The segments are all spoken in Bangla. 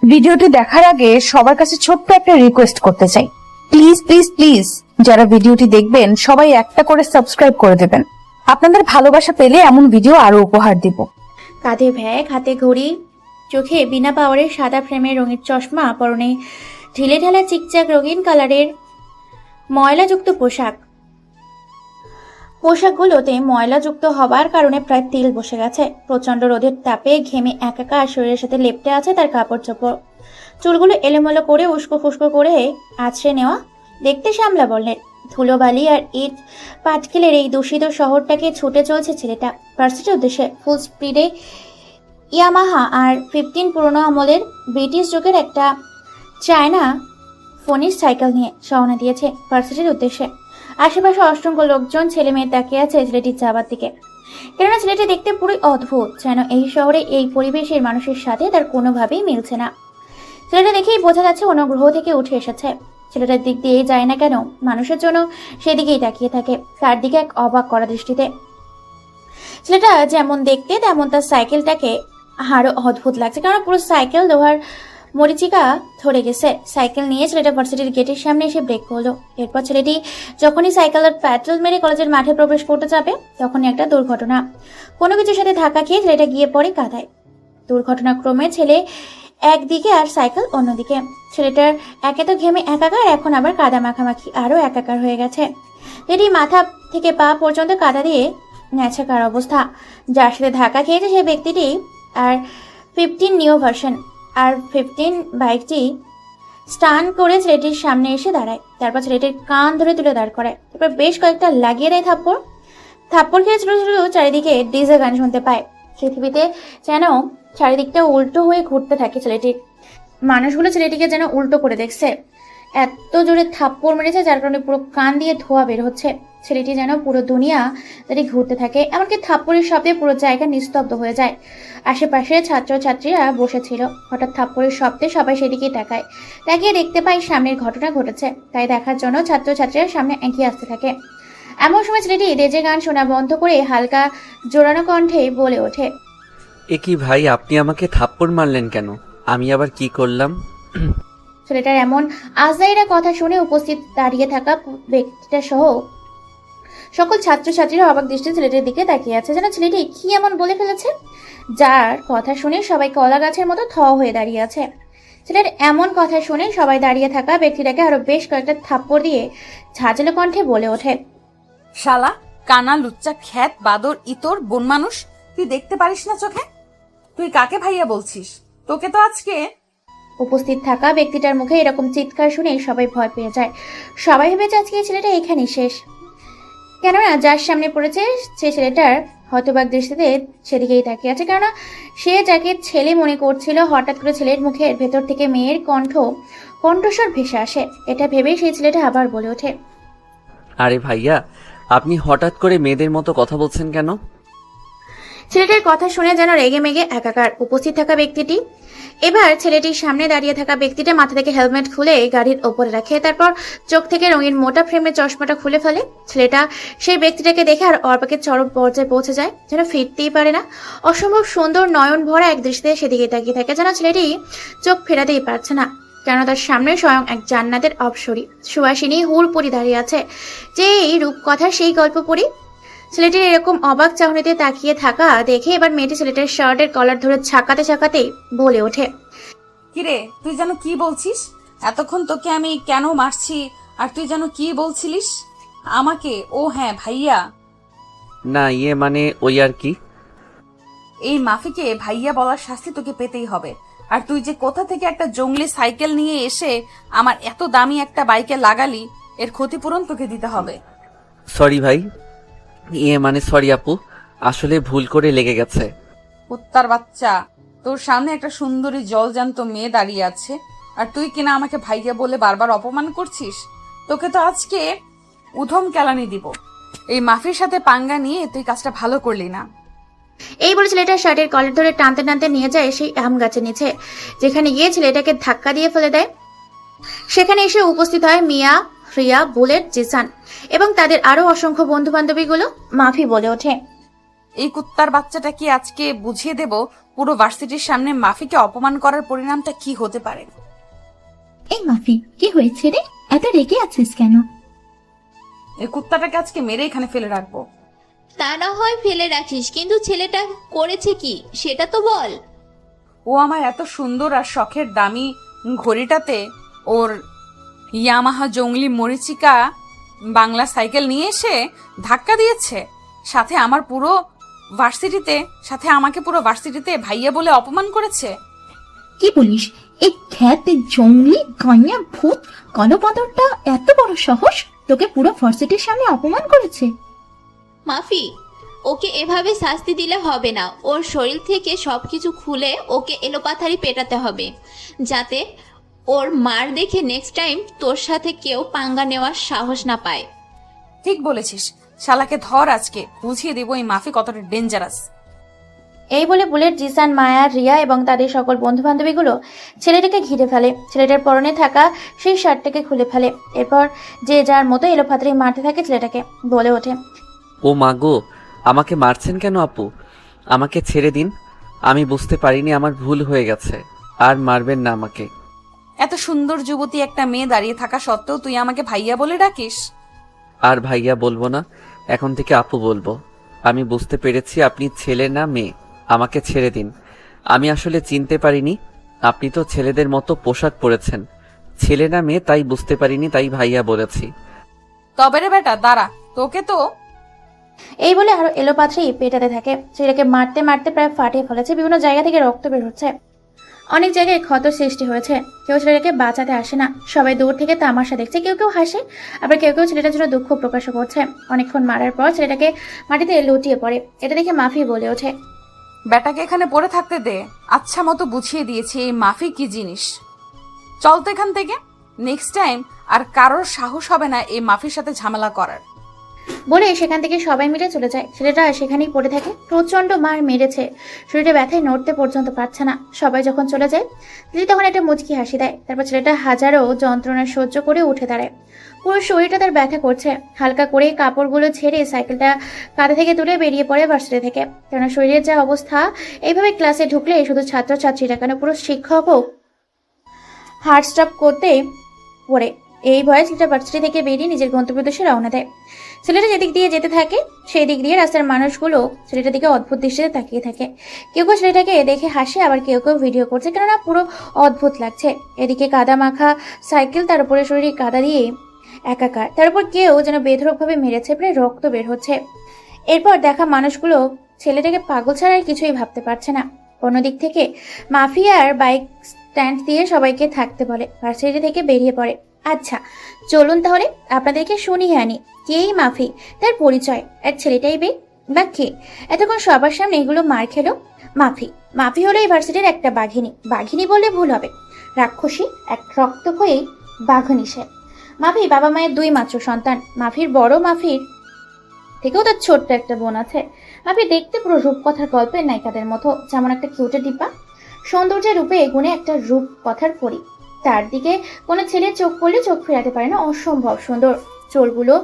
ভিডিওটি দেখার আগে সবার কাছে ছোট্ট একটা রিকোয়েস্ট করতে চাই, প্লিজ প্লিজ প্লিজ যারা ভিডিওটি দেখবেন সবাই একটা করে সাবস্ক্রাইব করে দেবেন। আপনাদের ভালোবাসা পেলে এমন ভিডিও আরো উপহার দিব। কাঁধে ব্যাগ, হাতে ঘড়ি, চোখে বিনা পাওয়ারের সাদা ফ্রেমের রঙের চশমা, পরনে ঢিলে ঢালা চিকচাক রঙিন কালারের ময়লাযুক্ত পোশাকগুলোতে ময়লাযুক্ত হবার কারণে প্রায় তিল বসে গেছে। প্রচন্ড রোদের তাপে ঘেমে একাকার, শরীরের সাথে লেপ্টে আছে তার কাপড় চোপড়। চুলগুলো এলোমেলো করে উস্কো ফুস্কো করে আছড়ে নেওয়া, দেখতে শ্যামলা বর্ণের। ধুলোবালি আর ইট পাটকেলের এই দূষিত শহরটাকে ছুটে চলছে ছেলেটা ভার্সিটির উদ্দেশ্যে ফুল স্পিডে। ইয়ামাহা আর 15 পুরোনো আমলের ব্রিটিশ যুগের একটা চায়না ফোনির সাইকেল নিয়ে রওনা দিয়েছে ভার্সিটির উদ্দেশ্যে। আশেপাশে অসংখ্য লোকজন, ছেলে মেয়ে তাকিয়ে আছে ছেলেটির যাবার দিকে। কেননা ছেলেটি দেখতে পুরোই অদ্ভুত, যেন এই শহরে এই পরিবেশের মানুষের সাথে তার কোনোভাবেই মিলছে না। ছেলেটা দেখেই বোঝা যাচ্ছে অন্য গ্রহ থেকে উঠে এসেছে। ছেলেটার দিক দিয়েই যায় না কেন, মানুষের জন্য সেদিকেই তাকিয়ে থাকে, তার দিকে এক অবাক করা দৃষ্টিতে। ছেলেটা যেমন দেখতে তেমন তার সাইকেলটাকে আরো অদ্ভুত লাগছে, কারণ পুরো সাইকেল লোহার মরিচিকা ধরে গেছে। সাইকেল নিয়ে ছেলেটা ভার্সিটির গেটের সামনে এসে ব্রেক করলো। এরপর ছেলেটি যখনই সাইকেলের পেট্রোল মেরে কলেজের মাঠে প্রবেশ করতে যাবে, তখনই একটা দুর্ঘটনা। কোনো কিছুর সাথে ধাক্কা খেয়ে ছেলেটা গিয়ে পড়ে কাদায়। দুর্ঘটনাক্রমে ছেলে একদিকে আর সাইকেল অন্যদিকে। ছেলেটার একে তো ঘেমে একাকার, এখন আবার কাদা মাখামাখি আরো একাকার হয়ে গেছে। এটি মাথা থেকে পা পর্যন্ত কাদা দিয়ে ন্যাচাকার অবস্থা। যার সাথে ধাক্কা খেয়েছে সেই ব্যক্তিটি আর 15 নিউ ভার্সন আর 15 বাইকটি স্টান করে ছেলেটির সামনে এসে দাঁড়ায়। তারপর ছেলেটির কান ধরে তুলে দাঁড় করায়। তারপর বেশ কয়েকটা লাগিয়ে দেয় থাপ্পড় খেয়ে ছোট ছোট চারিদিকে ডিজে গান শুনতে পায়। পৃথিবীতে যেন চারিদিকটা উল্টো হয়ে ঘুরতে থাকে ছেলেটির। মানুষগুলো ছেলেটিকে যেন উল্টো করে দেখছে, এত জোরে থাপ্পড় মেরেছে যার কারণে পুরো কান দিয়ে ধোঁয়া বের হচ্ছে। ছেলেটি যেন পুরো দুনিয়া তাদের ঘুরতে থাকে। এমনকি থাপ্পড়ের শব্দে পুরো জায়গা নিস্তব্ধ হয়ে যায়। আশেপাশে ছাত্রছাত্রীরা বসেছিল। হঠাৎ থাপ্পড়ের শব্দে সবাই সেদিকেই তাকিয়ে দেখতে পায় সামনের ঘটনা ঘটেছে। তাই দেখার জন্য ছাত্রছাত্রীরা সামনে এগিয়ে আসতে থাকে। এমন সময় ছেলেটি ডেজে গান শোনা বন্ধ করে হালকা জোরানো কণ্ঠে বলে ওঠে, এ কি ভাই, আপনি আমাকে থাপ্পড় মারলেন কেন? আমি আবার কি করলাম? ছেলেটার এমন আজদাইরা কথা শুনে উপস্থিত দাঁড়িয়ে থাকা ব্যক্তিটা সহ সকল ছাত্রছাত্রীরা অবাক দৃষ্টি ছেলেটির দিকে তাকিয়ে আছে, যেন ছেলেটি কি এমন বলে ফেলেছে যার কথা শুনে সবাই কলা গাছের মতো থ হয়ে দাঁড়িয়ে আছে। ছেলের এমন কথা শুনে সবাই দাঁড়িয়ে থাকা ব্যক্তিটাকে আরো বেশ কয়েকটা থাপ্পড় দিয়ে ঝাঁঝালো কণ্ঠে বলে ওঠে, শালা কানা লুচ্চা খ্যাত বাদর ইতর বন মানুষ, তুই দেখতে পারিস না চোখে? তুই কাকে ভাইয়া বলছিস? তোকে তো আজকে। উপস্থিত থাকা ব্যক্তিটার মুখে এরকম চিৎকার শুনে সবাই ভয় পেয়ে যায়। সবাই ভেবেছে আজকে এই ছেলেটা এখানেই শেষ। কেননা যার সামনে পড়েছে সে ছেলেটার হতবাক দৃষ্টিতে সেদিকেই তাকিয়ে আছে, কেননা সে যাকে ছেলে মনে করছিল হঠাৎ করে ছেলের মুখের ভেতর থেকে মেয়ের কণ্ঠস্বর ভেসে আসে। এটা ভেবেই সেই ছেলেটা আবার বলে ওঠে, আরে ভাইয়া, আপনি হঠাৎ করে মেয়েদের মতো কথা বলছেন কেন? ছেলেটার কথা শুনে যেন রেগে মেগে একাকার উপস্থিত থাকা ব্যক্তিটি। এবার ছেলেটির সামনে দাঁড়িয়ে থাকা ব্যক্তিটা মাথা থেকে হেলমেট খুলে গাড়ির ওপরে রাখে, তারপর চোখ থেকে রঙিন মোটা ফ্রেমের চশমাটা খুলে ফেলে। ছেলেটা সেই ব্যক্তিটাকে দেখে আর অর্পাকের চরম পর্যায়ে পৌঁছে যায়, যেন ফিরতেই পারে না। অসম্ভব সুন্দর নয়ন ভরা এক দৃষ্টিতে সেদিকে তাকিয়ে থাকে, যেন ছেলেটি চোখ ফেরাতেই পারছে না। কেন তার সামনে স্বয়ং এক জান্নাতের অপসরী সুহাসিনী হুড়পড়ি দাঁড়িয়ে আছে, যে এই রূপকথা সেই গল্প পড়ি। ছেলেটির এরকম অবাক চাহনিতে তাকিয়ে থাকা দেখে এবার মেয়েটি ছেলেটার শার্টের কলার ধরে ছাকাতেই বলে ওঠে, কিরে, তুই যেন কি বলছিস? এতক্ষণ তোকে আমি কেন মারছি আর তুই যেন কি বলছিলিস আমাকে? ও হ্যাঁ ভাইয়া। না মানে ওই আর কি। এই মাফিকে ভাইয়া বলার শাস্তি তোকে পেতেই হবে। আর তুই যে কোথা থেকে একটা জঙ্গলি সাইকেল নিয়ে এসে আমার এত দামি একটা বাইকে লাগালি, এর ক্ষতিপূরণ তোকে দিতে হবে। সরি ভাই, মানে সরি আপু, আসলে ভুল করে লেগে গেছে। কুত্তার বাচ্চা, তোর সামনে একটা সুন্দরী জলজান্ত মেয়ে দাঁড়িয়ে আছে আর তুই কিনা আমাকে ভাইয়া বলে বারবার অপমান করছিস। তোকে তো আজকে উধম কেলানি দিব। এই মাফির সাথে পাঙ্গা নিয়ে তুই কাজটা ভালো করলি না। এই বলে ছেলেটার শার্টের কলার ধরে টানতে টানতে নিয়ে যায় সেই আম গাছের নিচে, যেখানে গিয়ে ছেলেটাকে ধাক্কা দিয়ে ফেলে দেয়। সেখানে এসে উপস্থিত হয় মিয়া, রিয়া, বুলেট, জিসান এবং তাদের আরো অসংখ্য বন্ধু বান্ধবীগুলো। মাফি বলে ওঠে, এই কুত্তার বাচ্চাটা কি আজকে বুঝিয়ে দেব পুরো ভার্সিটির সামনে মাফিকে অপমান করার পরিণামটা কি হতে পারে। এই মাফি, কি হয়েছে রে? এত রেগে আছিস কেন? এই কুত্তাটাকে আজকে মেরে এখানে ফেলে রাখবো। তা না হয় ফেলে রাখিস, কিন্তু ছেলেটা করেছে কি সেটা তো বল। ও আমার এত সুন্দর আর শখের দামি ঘড়িটাতে ওর ইয়ামাহা জঙ্গলি মরিচিকা বাংলা সাইকেল নিয়ে এসে ধাক্কা দিয়েছে, সাথে আমাকে পুরো ভার্সিটিতে ভাইয়া বলে অপমান করেছে। কি বলিস? এই খ্যাতে জঙ্গলি গাইয়া ভূত গণপদরটা এত বড় সাহস তোকে পুরো ভার্সিটির সামনে অপমান করেছে? মাফি, ওকে এভাবে শাস্তি দিলে হবে না। ওর শরীর থেকে সবকিছু খুলে ওকে এলোপাথারি পেটাতে হবে, যাতে ওর মার দেখে নেক্সট টাইম তোর সাথে কেউ পাঙ্গা নেওয়ার সাহস না পায়। ঠিক বলেছিস, শালাকে ধর, আজকে বুঝিয়ে দেবো এই মাফি কতটা ডেঞ্জারাস। এই বলে বুলেট, জিসান, মায়া, রিয়া এবং তাদের সকল বন্ধু বান্ধবীগুলো ছেলেটাকে ঘিরে ফেলে। ছেলেটার পরনে থাকা সেই শার্টটাকে খুলে ফেলে। এরপর যে যার মতো এলোপাতাড়ি মারতে থাকে ছেলেটাকে। বলে ওঠে, ও মা গো, আমাকে মারছেন কেন আপু? আমাকে ছেড়ে দিন, আমি বুঝতে পারিনি, আমার ভুল হয়ে গেছে, আর মারবেন না আমাকে। এত সুন্দর যুবতী একটা মেয়ে দাঁড়িয়ে থাকা সত্ত্বেও তুই আমাকে ভাইয়া বলে ডাকিস? আর ভাইয়া বলবো না, এখন থেকে আপু বলবো। আমি বুঝতে পেরেছি আপনি ছেলে না মেয়ে, আমাকে ছেড়ে দিন। আমি আসলে চিনতে পারিনি, আপনি তো ছেলেদের মতো পোশাক পরেছেন। ছেলে না মেয়ে তাই বুঝতে পারিনি, তাই ভাইয়া বলেছি। তবে রে বেটা, দাঁড়া, তোকে তো। এই বলে আরো এলোপাথাড়ি পেটাতে থাকে। ছেলেটাকে মারতে মারতে প্রায় ফাটিয়ে ফেলেছে। বিভিন্ন জায়গা থেকে রক্ত বের হচ্ছে। অনেক জায়গায় ক্ষত সৃষ্টি হয়েছে। কেউ ছেলেটাকে বাঁচাতে আসে না, সবাই দূর থেকে তামাশা দেখছে। কেউ কেউ হাসে, আবার কেউ কেউ ছেলেটার জন্য দুঃখ প্রকাশ করছে। অনেকক্ষণ মারার পর ছেলেটাকে মাটিতে লুটিয়ে পড়ে। এটা দেখে মাফি বলে ওঠে, বেটাকে এখানে পড়ে থাকতে দে, আচ্ছা মতো বুঝিয়ে দিয়েছি এই মাফি কি জিনিস। চল তো এখান থেকে, নেক্সট টাইম আর কারোর সাহস হবে না এই মাফির সাথে ঝামেলা করার। বলে সেখান থেকে সবাই মিলে চলে যায়। ছেলেটা সেখানেই পড়ে থাকে। প্রচন্ড মার মেরেছে, শরীরে ব্যথায় নড়তে পর্যন্ত পারছে না। সবাই যখন চলে যায়, দিদি তখন একটা মুচকি হাসি দেয়। তারপর ছেলেটা হাজারো যন্ত্রণা সহ্য করে উঠে দাঁড়ায়। পুরো শরীরটা তার ব্যথা করছে। হালকা করে কাপড়গুলো ছেড়ে সাইকেলটা কাঁধে থেকে তুলে বেরিয়ে পড়ে ভার্সিটি থেকে। কেননা শরীরের যা অবস্থা, এইভাবে ক্লাসে ঢুকলে শুধু ছাত্রছাত্রীরা কেন, পুরো শিক্ষকও হার্ট স্টপ করতে পড়ে। এই ভয়ে ছেলেটা ভার্সিটি থেকে বেরিয়ে নিজের গন্তব্য উদ্দেশ্যে রওনা দেয়। ছেলেটা যেদিক দিয়ে যেতে থাকে সেই দিক দিয়ে রাস্তার মানুষগুলো ছেলেটার দিকে অদ্ভুত দৃষ্টিতে তাকিয়ে থাকে। কেউ কেউ ছেলেটাকে দেখে হাসে, আবার কেউ কেউ ভিডিও করছে, কেননা পুরো অদ্ভুত লাগছে। এদিকে কাদা মাখা সাইকেল, তার উপরে শরীরে কাদা দিয়ে একাকার, তার উপর কেউ যেন বেধড়কভাবে মেরেছে, প্রায় রক্ত বের হচ্ছে। এরপর দেখা মানুষগুলো ছেলেটাকে পাগল ছাড়া আর কিছুই ভাবতে পারছে না। অন্যদিক থেকে মাফিয়ার বাইক স্ট্যান্ড দিয়ে সবাইকে থাকতে বলে, ভার্সিটি থেকে বেরিয়ে পড়ে। আচ্ছা চলুন তাহলে আপনাদেরকে শুনিয়ে আনি কেই মাফি, তার পরিচয়। আর ছেলেটাই বা কে এতক্ষণ সবার সামনে এগুলো মার খেলো? মাফি হলো এই ভার্সিটির একটা বাঘিনী। বাঘিনী বললে ভুল হবে, রাক্ষসী এক রক্তক্ষয়ী বাঘিনী সে। মাফি বাবা মায়ের দুই মাত্র সন্তান। মাফির বড় মাফির থেকেও তার ছোট্ট একটা বোন আছে। মাফি দেখতে পুরো রূপকথার গল্পের নায়িকাদের মতো, যেমন একটা কিউটের ডিব্বা। সৌন্দর্যের রূপে গুণে একটা রূপকথার পরী। তার দিকে কোনো ছেলে চোখ পড়লে চোখ ফেরাতে পারে না, অসম্ভব সুন্দর। চুলগুলো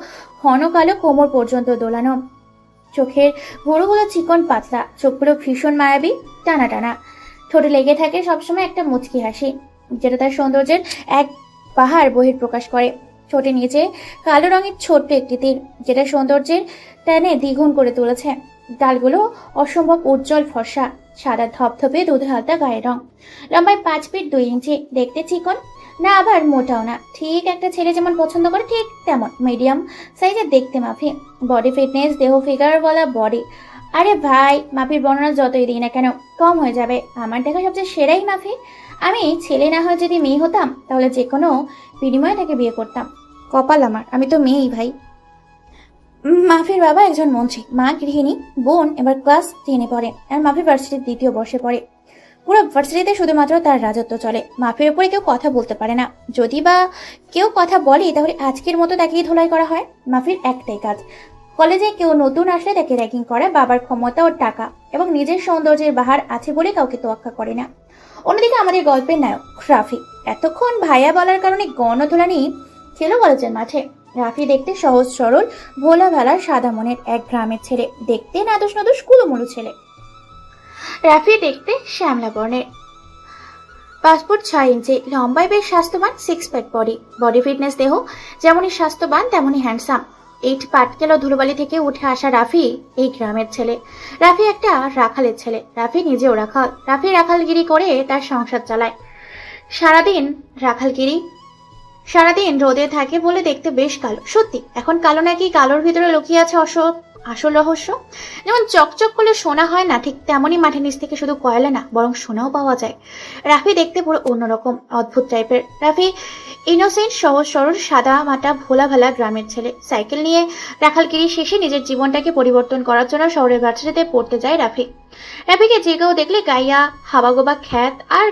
ঘন কালো, কোমর পর্যন্ত দোলানো। চোখের ভোরগুলো চিকন পাতলা, চোখগুলো ভীষণ মায়াবী, টানা টানা। ঠোঁটে লেগে থাকে সবসময় একটা মুচকি হাসি, যেটা তার সৌন্দর্যের এক পাহাড় বহিঃপ্রকাশ করে। ঠোঁটে নিচে কালো রঙের ছোট্ট একটি তীর, যেটা সৌন্দর্যের টানে দ্বিগুণ করে তুলেছে। গালগুলো অসম্ভব উজ্জ্বল ফর্সা, সাদা ধপধপে দুধে হালতা গায়ের রং। লম্বায় 5 ফিট 2 ইঞ্চি, দেখতে চিকন না আবার মোটাও না, ঠিক একটা ছেলে যেমন পছন্দ করে ঠিক তেমন মিডিয়াম সাইজের দেখতে মাফি। বডি ফিটনেস, দেহ ফিগার বলা বডি। আরে ভাই, মাফির বর্ণনা যতই দিই না কেন কম হয়ে যাবে। আমার দেখা সবচেয়ে সেরাই মাফি। আমি ছেলে না হয় যদি মেয়ে হতাম, তাহলে যে কোনো বিনিময়ে তাকে বিয়ে করতাম। কপাল আমার, আমি তো মেয়েই ভাই। মাফির বাবা একজন মন্ত্রী, মা গৃহিণী, বোন এবার ক্লাস 10-এ পড়ে, আর মাফি ভার্সিটির 2য় বর্ষে পড়ে। পুরো ভার্সিটিতে শুধুমাত্র তার রাজত্ব চলে। মাফির উপরে কেউ কথা বলতে পারে না, যদি বা কেউ কথা বলে তাহলে আজকের মতো তাকেই ধোলাই করা হয়। মাফির একটাই কাজ, কলেজে কেউ নতুন আসলে তাকে র্যাগিং করা। বাবার ক্ষমতা ও টাকা এবং নিজের সৌন্দর্যের বাহার আছে বলে কাউকে তোয়াক্কা করে না। অন্যদিকে আমাদের গল্পের নায়ক রাফি এতক্ষণ ভাইয়া বলার কারণে গণধোলানি খেলো কলেজের মাঠে। রাফি দেখতে সহজ সরল ভোলা ভালা সাদা মনের এক গ্রামের ছেলে, দেখতে নাদুস নাদুস কুলুমুলু ছেলে। রাফি দেখতে শ্যামলা বর্ণের, 5 ফুট 6 ইঞ্চি, লম্বায় বেশ স্বাস্থ্যবান, 6 প্যাক বডি ফিটনেস দেহ যেমনই স্বাস্থ্যবান তেমনই হ্যান্ডসাম। ইট পাটকেল ও ধুলোবালি থেকে উঠে আসা রাফি এই গ্রামের ছেলে। রাফি একটা রাখালের ছেলে, রাফি নিজেও রাখাল। রাফি রাখালগিরি করে তার সংসার চালায়। সারাদিন রোদে থাকে বলে দেখতে বেশ কালো। সত্যি এখন কালো নাকি কালোর ভিতরে লুকিয়ে আছে আসল রহস্য। যেমন চকচক করলে সোনা হয় না, ঠিক তেমনই মাটির নিচ থেকে শুধু কয়লা না, বরং সোনাও পাওয়া যায়। রাফি দেখতে পুরো অন্যরকম, অদ্ভুত টাইপের। রাফি ইনোসেন্ট, সহজ সরল, সাদা মাটা ভোলা ভালা গ্রামের ছেলে। সাইকেল নিয়ে রাখালগিরি শেষে নিজের জীবনটাকে পরিবর্তন করার জন্য শহরের ভার্সিটিতে পড়তে যায় রাফি। রাফিকে যে কেউ দেখলে গাইয়া হাবাগোবা খ্যাত আর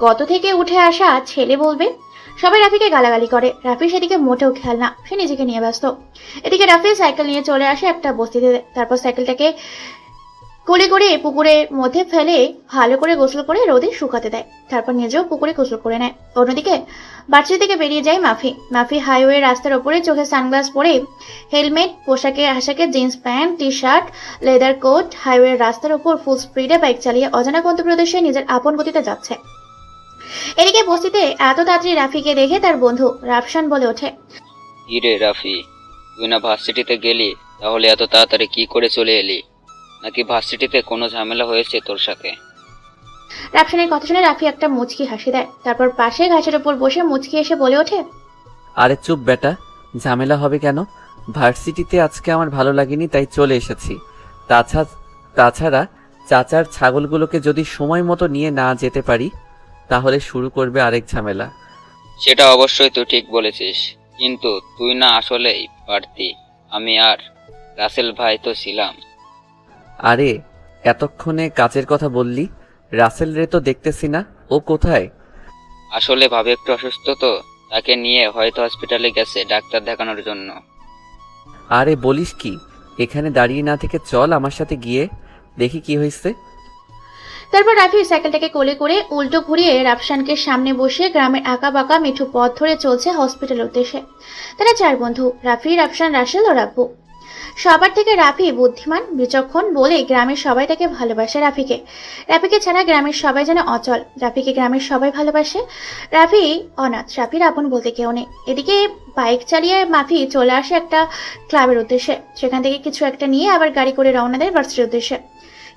গত থেকে উঠে আসা ছেলে বলবে। সবাই রাফিকে গালাগালি করে, রাফি সেদিকে মোটেও খেয়াল না, সে নিজেকে নিয়ে ব্যস্ত। এদিকে রাফি সাইকেল নিয়ে চলে আসে একটা বস্তিতে, তারপর সাইকেলটাকে কোলে করে পুকুরের মধ্যে ফেলে ভালো করে গোসল করে রোদে শুকাতে দেয়, তারপর নিজেও পুকুরে গোসল করে নেয়। অন্যদিকে বাচ্চা থেকে বেরিয়ে যায় মাফি হাইওয়ে রাস্তার ওপরে চোখে সানগ্লাস পরে, হেলমেট, পোশাকে আশাকে jeans pant, T shirt, leather coat, highway রাস্তার ওপর ফুল স্পিডে বাইক চালিয়ে অজানা গন্তব্যদেশে নিজের আপন গতিতে যাচ্ছে। এদিকে বস্তিতে এত তাড়াতাড়ি রাফিকে দেখে তার বন্ধু রাফসান বলে ওঠে, ইরে রাফি, তুই না ভার্সিটিতে গেলি? তাহলে এত তাড়াতাড়ি কি করে চলে এলি? নাকি ভার্সিটিতে কোনো ঝামেলা হয়েছে তোর সাথে? রাফসানের কথা শুনে রাফি একটা মুচকি হাসি দেয়, তারপর পাশে ঘাসের উপর বসে মুচকি এসে বলে ওঠে, আরে চুপ বেটা, ঝামেলা হবে কেন? ভার্সিটিতে আজকে আমার ভালো লাগেনি তাই চলে এসেছি। তাছাড়া চাচার ছাগলগুলোকে যদি সময় মতো নিয়ে না যেতে পারি তাহলে শুরু করবে আরেক ঝামেলা। সেটা অবশ্যই তুই ঠিক বলেছিস, কিন্তু তুই না আসলেই পারতি। আমি আর রাসেল ভাই তো ছিলাম। আরে এতক্ষণে কাজের কথা বললি, রাসেল রে তো দেখতেছি না, ও কোথায়? আসলে ভাবে একটু অসুস্থ তো, তাকে নিয়ে হয়তো হসপিটালে গেছে ডাক্তার দেখানোর জন্য। আরে বলিস কি, এখানে দাঁড়িয়ে না থেকে চল আমার সাথে গিয়ে দেখি কি হয়েছে। তারপর রাফি সাইকেলটাকে কোলে করে উল্টো ঘুরিয়ে রাফসানকে সামনে বসিয়ে গ্রামের আঁকা বাঁকা মিঠু পথ ধরে চলছে হসপিটালের উদ্দেশ্যে। তারা 4 বন্ধু, রাফি, রাফসান, রাসেল ও রাব্বু। সবার থেকে রাফি বুদ্ধিমান, বিচক্ষণ বলে গ্রামের সবাই তাকে ভালোবাসে। রাফিকে ছাড়া গ্রামের সবাই যেন অচল। রাফিকে গ্রামের সবাই ভালোবাসে। রাফি অনাথ, রাফির আপন বলতে কেউ নেই। এদিকে বাইক চালিয়ে মাফি চলে আসে একটা ক্লাবের উদ্দেশ্যে, সেখান থেকে কিছু একটা নিয়ে আবার গাড়ি করে রওনা দেয় ভার্সিটির উদ্দেশ্যে।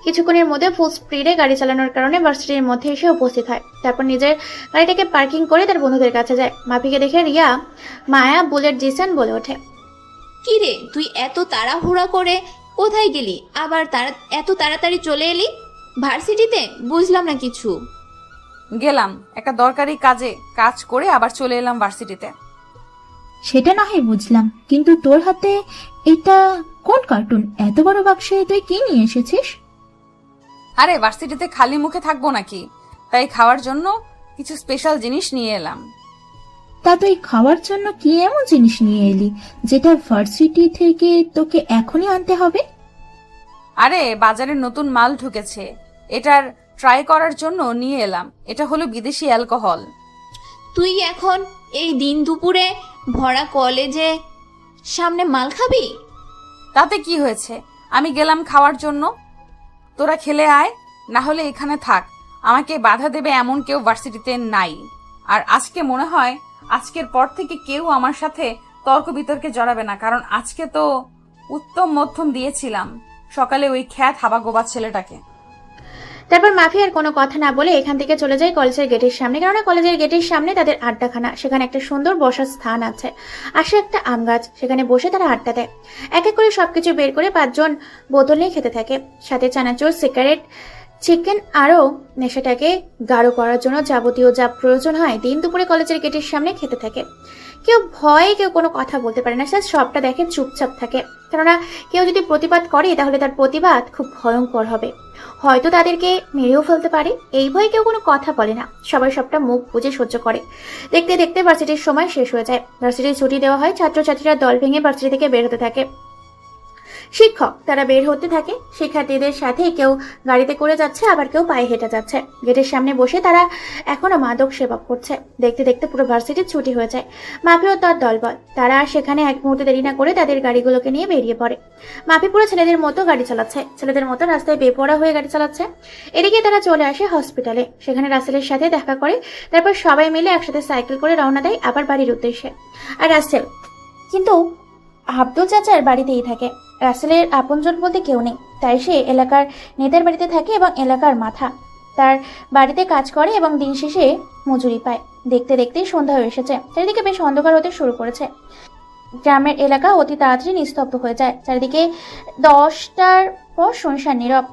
কিছুক্ষণের মধ্যে ফুল স্পিডে গাড়ি চালানোর কারণে ভার্সিটির মধ্যে এসে উপস্থিত হয়, তারপর নিজের গাড়িটাকে পার্কিং করে তার বন্ধুদের কাছে যায়। মাফিকে দেখে রিয়া, মায়া, বুলেট, জিসান বলে ওঠে, কি রে, তুই এত তাড়াহুড়া করে কোথায় গেলি? আবার এত তাড়াতাড়ি চলে এলি ভার্সিটিতে? বুঝলাম না কিছু। গেলাম একটা দরকারি কাজ করে আবার চলে এলাম ভার্সিটিতে। সেটা না হয় বুঝলাম, কিন্তু তোর হাতে এটা কোন কার্টুন? এত বড় বাক্সে তুই কি নিয়ে এসেছিস? আরে ভার্সিটিতে খালি মুখে থাকবো নাকি, তাই খাওয়ার জন্য কিছু স্পেশাল জিনিস নিয়ে এলাম। তা তুই খাওয়ার জন্য কি এমন জিনিস নিয়ে এলি যেটা ভার্সিটি থেকে তোকে এখনই আনতে হবে? আরে বাজারে নতুন মাল ঢুকেছে, এটার ট্রাই করার জন্য নিয়ে এলাম। এটা হলো বিদেশি অ্যালকোহল। তুই এখন এই দিন দুপুরে ভরা কলেজে সামনে মাল খাবি? তাতে কি হয়েছে, আমি গেলাম খাওয়ার জন্য, তোরা খেলে আয়, না হলে এখানে থাক। আমাকে বাধা দেবে এমন কেউ ভার্সিটিতে নাই। আর আজকে মনে হয় আজকের পর থেকে কেউ আমার সাথে তর্ক বিতর্কে জড়াবে না, কারণ আজকে তো উত্তম মধ্যম দিয়েছিলাম সকালে ওই খ্যাত হাবাগোবা ছেলেটাকে। তারপর মাফি আর কোনো কথা না বলে এখান থেকে চলে যায় কলেজের গেটের সামনে, কেননা কলেজের গেটের সামনে তাদের আড্ডাখানা। সেখানে একটা সুন্দর বসার স্থান আছে, আসে একটা আম গাছ, সেখানে বসে তারা আড্ডা দেয়। এক এক করে সবকিছু বের করে 5 জন বোতল নিয়ে খেতে থাকে, সাথে চানাচুর, সিগারেট, চিকেন, আরও নেশাটাকে গাঢ় করার জন্য যাবতীয় যা প্রয়োজন হয় দিন দুপুরে কলেজের গেটের সামনে খেতে থাকে। কেউ ভয়ে কেউ কোনো কথা বলতে পারে না, স্যার সবটা দেখে চুপচাপ থাকে, কেননা কেউ যদি প্রতিবাদ করে তাহলে তার প্রতিবাদ খুব ভয়ঙ্কর হবে, হয়তো তাদেরকে মেরেও ফেলতে পারে। এই ভয়ে কেউ কোনো কথা বলে না, সবাই সবটা মুখ বুজে সহ্য করে। দেখতে দেখতে ভার্সিটির সময় শেষ হয়ে যায়, ভার্সিটির ছুটি দেওয়া হয়, ছাত্রছাত্রীরা দল ভেঙে ভার্সিটি থেকে বের হতে থাকে। শিক্ষক তারা বের হতে থাকে। শিক্ষার্থীদের সাথে কেউ গাড়িতে করে যাচ্ছে, আবার কেউ পায়ে হেঁটে যাচ্ছে। গেটের সামনে বসে তারা এখনো মাদক সেবন করছে। দেখতে দেখতে পুরো ভার্সিটির ছুটি হয়ে যায়। মাফি ও তার দলবল তারা সেখানে এক মুহূর্তে দেরি না করে তাদের গাড়িগুলোকে নিয়ে বেরিয়ে পড়ে। মাফি পুরো ছেলেদের মতো গাড়ি চালাচ্ছে, ছেলেদের মতো রাস্তায় বেপরোয়া হয়ে গাড়ি চালাচ্ছে। এদিকে তারা চলে আসে হসপিটালে, সেখানে রাসেলের সাথে দেখা করে। তারপর সবাই মিলে একসাথে সাইকেল করে রওনা দেয় আবার বাড়ির উদ্দেশ্যে। আর রাসেল কিন্তু আব্দুল চাচার বাড়িতেই থাকে। রাসেলের আপনজন বলতে কেউ নেই, তাই সে এলাকার নেতার বাড়িতে থাকে এবং এলাকার মাথা। তার বাড়িতে কাজ করে এবং দিন শেষে মজুরি পায়। দেখতে দেখতেই সন্ধ্যা হয়ে এসেছে, চারিদিকে বেশ অন্ধকার হতে শুরু করেছে। গ্রামের এলাকা অতি তাড়াতাড়ি নিস্তব্ধ হয়ে যায়। চারিদিকে 10টার পর শুনশান নীরব,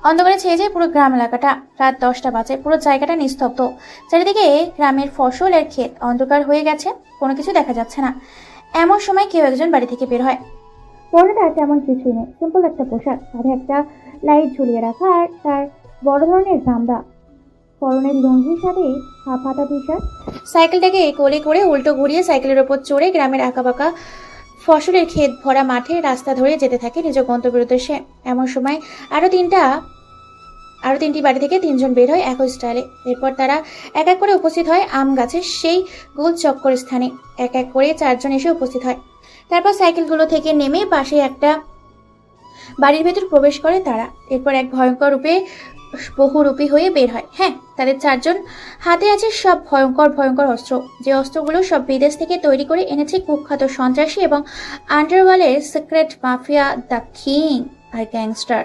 অন্ধকারে ছেয়ে যায় পুরো গ্রাম এলাকাটা। রাত 10টা বাজে, পুরো জায়গাটা নিস্তব্ধ। চারিদিকে গ্রামের ফসল আর ক্ষেত, অন্ধকার হয়ে গেছে, কোনো কিছু দেখা যাচ্ছে না। এমন সময় কেউ একজন বাড়ি থেকে বের হয়। পরনে তেমন কিছুই নেই, সিম্পল একটা পোশাক, কাঁধে একটা লাইট ঝুলিয়ে রাখা আর তার বড় ধরনের গামদা, পরনের লুঙ্গির সাথে হাফ-হাতা টি শার্ট। সাইকেলটাকে কোলে করে উল্টো ঘুরিয়ে সাইকেলের ওপর চড়ে গ্রামের আঁকাবাঁকা ফসলের ক্ষেত ভরা মাঠে রাস্তা ধরে যেতে থাকে নিজ গন্তব্যের উদ্দেশ্যে। এমন সময় আরো তিনটি বাড়ি থেকে 3জন বের হয় একই স্টাইলে। এরপর তারা এক এক করে উপস্থিত হয় আম গাছের সেই গোল চক্কর স্থানে। এক এক করে 4জন এসে উপস্থিত হয়। তারপর সাইকেলগুলো থেকে নেমে পাশে একটা বাড়ির ভেতর প্রবেশ করে তারা। এরপর এক ভয়ঙ্কর রূপে বহুরূপী হয়ে বের হয়। হ্যাঁ, তাদের 4জন হাতে আছে সব ভয়ঙ্কর ভয়ঙ্কর অস্ত্র, যে অস্ত্রগুলো সব বিদেশ থেকে তৈরি করে এনেছে কুখ্যাত সন্ত্রাসী এবং আন্ডারওয়ার্ল্ডের সিক্রেট মাফিয়া দ্য কিং আর গ্যাংস্টার।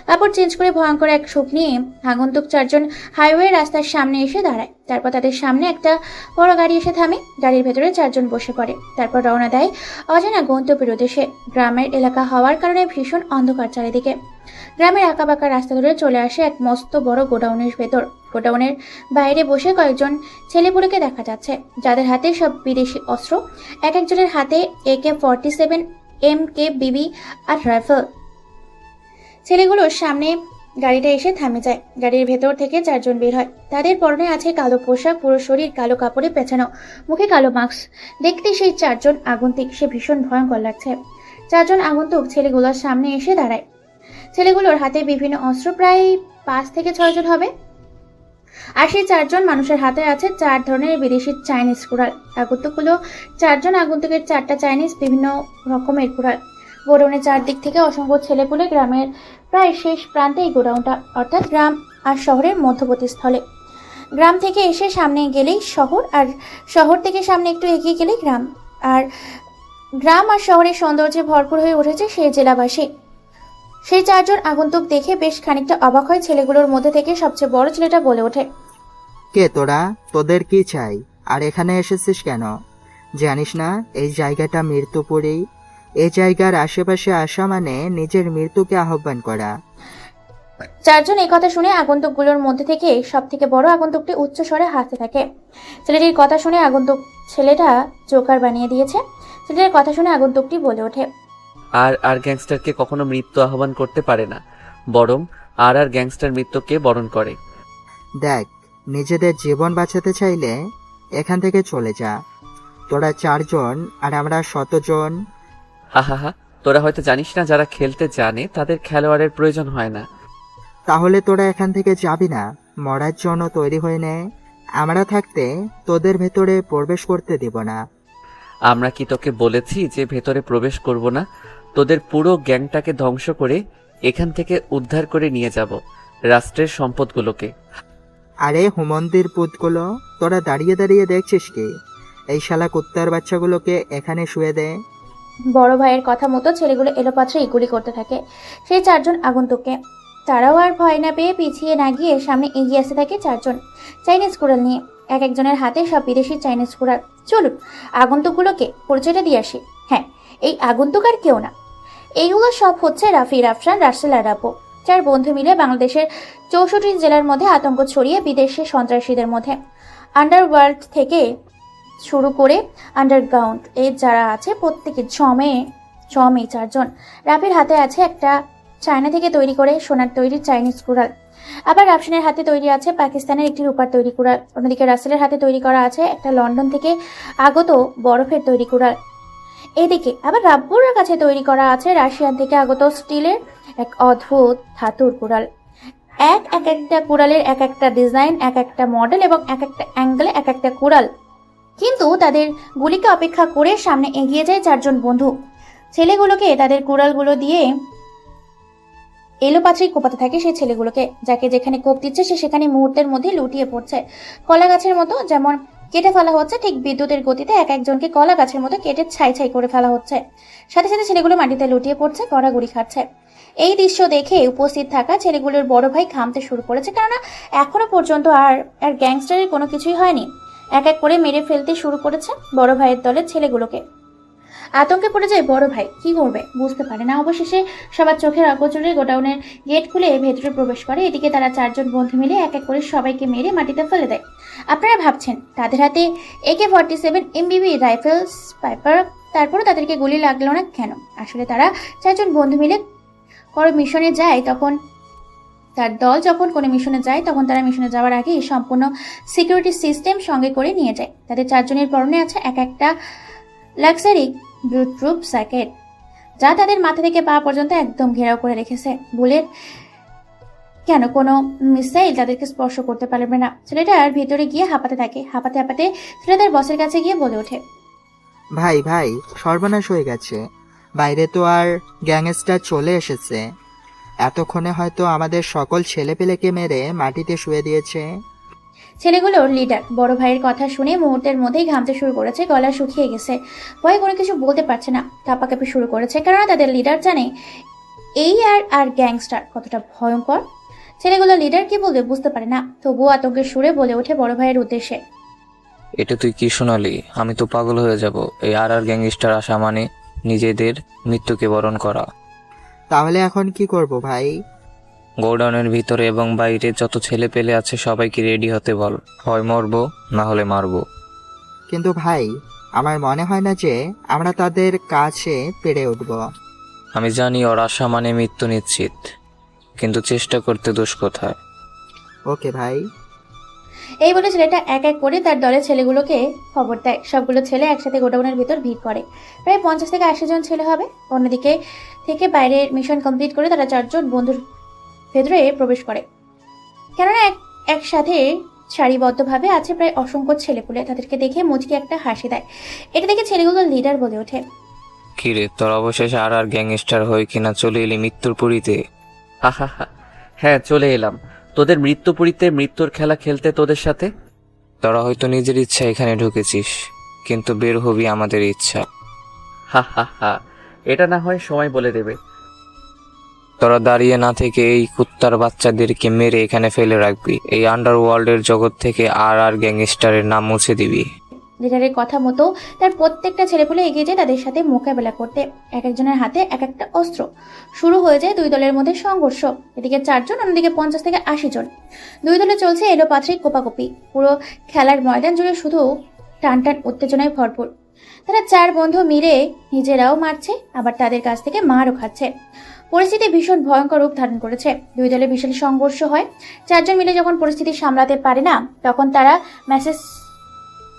কাপড় চেঞ্জ করে ভয়ঙ্কর এক সুখ নিয়ে আগন্তুক 4জন হাইওয়ে রাস্তার সামনে এসে দাঁড়ায়। তারপর তাদের সামনে একটা বড় গাড়ি এসে থামে। গাড়ির ভেতরে 4জন বসে পড়ে। তারপর রওনা দেয় অজানা গন্তব্যের উদ্দেশ্যে। গ্রামের এলাকা হওয়ার কারণে ভীষণ অন্ধকার চারিদিকে। গ্রামের আঁকাবাঁকা রাস্তা ধরে চলে আসে এক মস্ত বড় গোডাউনের ভেতর। গোডাউনের বাইরে বসে কয়েকজন ছেলেপুলেকে দেখা যাচ্ছে, যাদের হাতে সব বিদেশি অস্ত্র। এক একজনের হাতে AK-47, MK-BB আর রাইফেল। ছেলেগুলোর সামনে গাড়িটা এসে থামে যায়। গাড়ির ভেতর থেকে 4জন বের হয়। তাদের পরনে আছে কালো পোশাক, পুরো শরীর কালো কাপড়ে পেঁচানো, মুখে কালো মাস্ক। দেখতে সেই 4জন আগন্তুক, সে ভীষণ ভয়ঙ্কর লাগছে। 4জন আগন্তুক ছেলেগুলোর সামনে এসে দাঁড়ায়। ছেলেগুলোর হাতে বিভিন্ন অস্ত্র, প্রায় 5 থেকে 6জন হবে। আর সেই 4জন মানুষের হাতে আছে 4 ধরনের বিদেশি চাইনিজ কুড়াল। আগন্তুকগুলো 4জন আগন্তুকের 4টা চাইনিজ বিভিন্ন রকমের কুড়াল। গোডাউনের চারদিক থেকে অসংখ্য ছেলেপুলে। গ্রামের প্রায় শেষ প্রান্তে এই গোডাউনটা, অর্থাৎ গ্রাম আর শহরের মধ্যবর্তী স্থলে। গ্রাম থেকে এসে সামনে গেলেই শহর, আর শহর থেকে সামনে একটু এগিয়ে গেলেই গ্রাম। আর গ্রাম আর শহরের সৌন্দর্যে ভরপুর হয়ে উঠেছে সেই জেলাবাসী। সেই 4জন আগন্তুক দেখে বেশ খানিকটা অবাক হয়। ছেলেগুলোর মধ্যে থেকে সবচেয়ে বড় ছেলেটা বলে ওঠে, কে তোরা? তোদের কি চাই? আর এখানে এসেছিস কেন? জানিস না এই জায়গাটা মৃত্যুপুরী? এই জায়গার আশেপাশে আসা মানে নিজের মৃত্যুকে আহ্বান করা। 4জন এই কথা শুনে আগন্তুকগুলোর মধ্যে থেকে সব থেকে বড় আগন্তুকটি উচ্চ স্বরে হাসতে থাকে। ছেলেটির কথা শুনে আগন্তুক ছেলেটা জোকার বানিয়ে দিয়েছে। ছেলেটির কথা শুনে আগন্তুকটি বলে ওঠে, আর গ্যাংস্টারকে কখনো মৃত্যু আহ্বান করতে পারে না, বরং আর গ্যাংস্টার মৃত্যুকে বরণ করে। দেখ, নিজেদের জীবন বাঁচাতে চাইলে এখান থেকে চলে যা। তোরা 4জন আর আমরা 100 জন। হা, তোরা হয়তো জানিস না, যারা খেলতে জানে তাদের খেলোয়াড়ের প্রয়োজন হয় না। তাহলে তোরা এখান থেকে যাবি না? মরার জন্য তৈরি হয়ে নে। আমরা থাকতে তোদের ভেতরে প্রবেশ করতে দিব না। আমরা কি তোকে বলেছি যে ভেতরে প্রবেশ করব না? তোদের পুরো গ্যাংটাকে ধ্বংস করে এখান থেকে উদ্ধার করে নিয়ে যাব রাষ্ট্রের সম্পদগুলোকে। আরে হুমন্দির পুতগুলো, তোরা দাঁড়িয়ে দাঁড়িয়ে দেখছিস কি? এই শালা কুত্তার বাচ্চাগুলোকে এখানে শুয়ে দে। বড় ভাইয়ের কথা মতো ছেলেগুলো এলোপাত্রে গুলি করতে থাকে সেই 4জন আগন্তুককে। তারাও আর ভয় না পেয়ে পিছিয়ে না গিয়ে সামনে এগিয়ে আসতে থাকে 4জন চাইনিজ কুড়াল নিয়ে। এক একজনের হাতে সব বিদেশি চাইনিজ কুড়াল। চলুন আগন্তুকগুলোকে পরিচয়টা দিয়ে আসি। হ্যাঁ, এই আগন্তুক আর কেউ না, এইগুলো সব হচ্ছে রাফি, রাফসান, রাসেল আর আপু। 4 বন্ধু মিলে বাংলাদেশের 64 জেলার মধ্যে আতঙ্ক ছড়িয়ে বিদেশি সন্ত্রাসীদের মধ্যে আন্ডারওয়ার্ল্ড থেকে শুরু করে আন্ডারগ্রাউন্ড এর যারা আছে প্রত্যেকে জমে 4জন। রাফির হাতে আছে একটা চায়না থেকে তৈরি করে সোনার তৈরি চাইনিজ কুড়াল। আবার রাফসানের হাতে তৈরি আছে পাকিস্তানের একটি রূপার তৈরি কুড়াল। অন্যদিকে রাসেলের হাতে তৈরি করা আছে একটা লন্ডন থেকে আগত বরফের তৈরি কুড়াল। এদিকে আবার রাব্বুর কাছে তৈরি করা আছে রাশিয়ান থেকে আগত স্টিলের এক অদ্ভুত ধাতুর কুড়াল। এক একটা কুড়ালের এক একটা ডিজাইন, এক একটা মডেল এবং এক একটা অ্যাঙ্গেলে এক একটা কুড়াল। কিন্তু তাদের গুলিকে অপেক্ষা করে সামনে এগিয়ে যায় চারজন বন্ধু। ছেলেগুলোকে তাদের কুড়ালগুলো দিয়ে এলোপাত্রি কোপাতে থাকে সেই ছেলেগুলোকে। যাকে যেখানে কোপ দিচ্ছে সে সেখানে মুহূর্তের মধ্যে লুটিয়ে পড়ছে। কলা গাছের মতো যেমন কেটে ফেলা হচ্ছে, ঠিক বিদ্যুতের গতিতে এক একজনকে কলা গাছের মতো কেটে ছাই ছাই করে ফেলা হচ্ছে। সাথে সাথে ছেলেগুলো মাটিতে লুটিয়ে পড়ছে, গড়াগড়ি খাচ্ছে। এই দৃশ্য দেখে উপস্থিত থাকা ছেলেগুলোর বড় ভাই ঘামতে শুরু করেছে, কেননা এখনো পর্যন্ত আর গ্যাংস্টারের কোনো কিছুই হয়নি। এক এক করে মেরে ফেলতে শুরু করেছে বড় ভাইয়ের দলের ছেলেগুলোকে। আতঙ্কে পড়ে যায় বড় ভাই, কি করবে বুঝতে পারে না। অবশেষে সবার চোখের অগোচরে গোডাউনের গেট খুলে ভেতরে প্রবেশ করে। এদিকে তারা চারজন বন্ধু মিলে এক এক করে সবাইকে মেরে মাটিতে ফেলে দেয়। আপনারা ভাবছেন তাদের হাতে AK-47 MBB রাইফেলস পাইপার, তারপরও তাদেরকে গুলি লাগলো না কেন? আসলে তারা চারজন বন্ধু মিলে কোনো মিশনে যায়। তখন তার দল যখন কোনো মিশনে যায় তখন তারা মিশনে যাওয়ার আগে সম্পূর্ণ সিকিউরিটি সিস্টেম সঙ্গে করে নিয়ে যায়। তাদের চারজনের পরনে আছে এক একটা লাক্সারি ব্লুটুথ জ্যাকেট, যা তাদের মাথা থেকে পা পর্যন্ত একদম ঘেরাও করে রেখেছে। বুলেট কেন কোনো মিসাইল তাদেরকে স্পর্শ করতে পারবে না। ছেলেটার ভিতরে গিয়ে হাঁপাতে থাকে। হাঁপাতে হাঁপাতে ছেলেদের বসের কাছে গিয়ে বলে ওঠে, ভাই ভাই, সর্বনাশ হয়ে গেছে। বাইরে তো আর গ্যাংস্টার চলে এসেছে। এতক্ষণে হয়তো আমাদের সকল ছেলেপেলেকে মেরে মাটিতে শুয়ে দিয়েছে। ছেলেগুলোর লিডার বড় ভাইয়ের কথা শুনে মুহূর্তের মধ্যেই ঘামতে শুরু করেছে, গলা শুকিয়ে গেছে, ভয়ে কোনো কিছু বলতে পারছে না, কাঁপাকাঁপি শুরু করেছে। কেননা তাদের লিডার জানে এই আর গ্যাংস্টার কতটা ভয়ঙ্কর। ছেলেগুলো লিডার কি বলবে বুঝতে পারে না, তবুও আতঙ্কের সুরে বলে ওঠে বড় ভাইয়ের উদ্দেশ্যে, এটা তুই কি শোনালি? আমি তো পাগল হয়ে যাব। এই আর গ্যাংস্টার আসা মানে নিজেদের মৃত্যুকে বরণ করা। তাহলে এখন কি করব ভাই? গোডাউনের ভিতরে এবং বাইরে যত ছেলে পেলে আছে সবাইকে রেডি হতে বল। হয় মরবো, না হলে মারবো। কিন্তু ভাই, আমার মনে হয় না যে আমরা তাদের কাছে পেরে উঠব। আমি জানি ওর আশা মানে মৃত্যু নিশ্চিত, কিন্তু চেষ্টা করতে দোষ কোথায়? ওকে ভাই। এই বলে ছেলেটা এক এক করে তার দলের ছেলেগুলোকে খবর দেয়। সবগুলো ছেলে একসাথে গোডাউনের ভিতর ভিড় করে। প্রায় 50 থেকে 80 জন ছেলে হবে। অন্যদিকে থেকে বাইরের মিশন কমপ্লিট করে তারা চারজন বন্ধুর ভেতরে প্রবেশ করে। কেননা একসাথে সারিবদ্ধভাবে আছে প্রায় অসংখ্য ছেলেপুলে। তাদেরকে দেখে মুচকি একটা হাসি দেয়। এটা দেখে ছেলেগুলোর লিডার বলে ওঠে, কিরে, তোর অবশেষে আর গ্যাংস্টার হয়ে কিনা চলে এলি মৃত্যুর পুরীতে? হা, হ্যাঁ চলে এলাম তোদের মৃত্যুপুরীতে, মৃত্যুর খেলা খেলতে তোদের সাথে। তোরা হয়তো নিজের ইচ্ছা এখানে ঢুকেছিস, কিন্তু বের হবি আমাদের ইচ্ছা। হা, এটা না হয় সময় বলে দেবে। তোরা দাঁড়িয়ে না থেকে এই কুত্তার বাচ্চাদেরকে মেরে এখানে ফেলে রাখবি। এই আন্ডারওয়ার্ল্ডের জগৎ থেকে আর গ্যাংস্টারের নাম মুছে দিবি। লিডারের কথা মতো তার প্রত্যেকটা ছেলেপুলে এগিয়ে যায় তাদের সাথে মোকাবেলা করতে। এক একজনের হাতে এক একটা অস্ত্র। শুরু হয়ে যায় দুই দলের মধ্যে সংঘর্ষ। এদিকে 4 জন, অন্যদিকে 50 থেকে 80 জন। দুই দলে চলছে এলোপাথরি কোপাকুপি। পুরো খেলার ময়দান জুড়ে শুধু টান টান উত্তেজনায় ভরপুর। তারা 4 বন্ধু মিলে নিজেরাও মারছে, আবার তাদের কাছ থেকে মারও খাচ্ছে। পরিস্থিতি ভীষণ ভয়ঙ্কর রূপ ধারণ করেছে। দুই দলে বিশাল সংঘর্ষ হয়। 4 জন মিলে যখন পরিস্থিতি সামলাতে পারে না, তখন তারা মেসেজ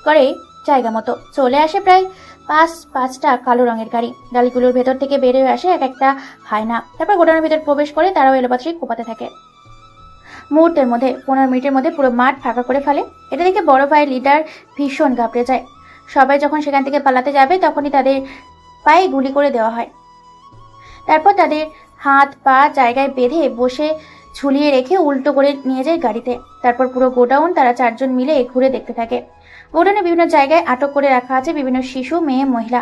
করে জায়গা মতো। চলে আসে প্রায় 5টা কালো রঙের গাড়ি। গাড়িগুলোর ভেতর থেকে বেরিয়ে আসে এক একটা হায়না। তারপর গোডাউনের ভেতর প্রবেশ করে তারাও এলোপাত্রি কোপাতে থাকে। মুহূর্তের মধ্যে 15 মিনিটের মধ্যে পুরো মাঠ ফাঁকা করে ফেলে। এটা দেখে বড় ভাই লিডার ভীষণ ঘাবড়ে যায়। সবাই যখন সেখান থেকে পালাতে যাবে তখনই তাদের পায়ে গুলি করে দেওয়া হয়। তারপর তাদের হাত পা জায়গায় বেঁধে বসে ঝুলিয়ে রেখে উল্টো করে নিয়ে যায় গাড়িতে। তারপর পুরো গোডাউন তারা 4 জন মিলে ঘুরে দেখতে থাকে। গোডাউনে বিভিন্ন জায়গায় আটক করে রাখা আছে বিভিন্ন শিশু, মেয়ে, মহিলা।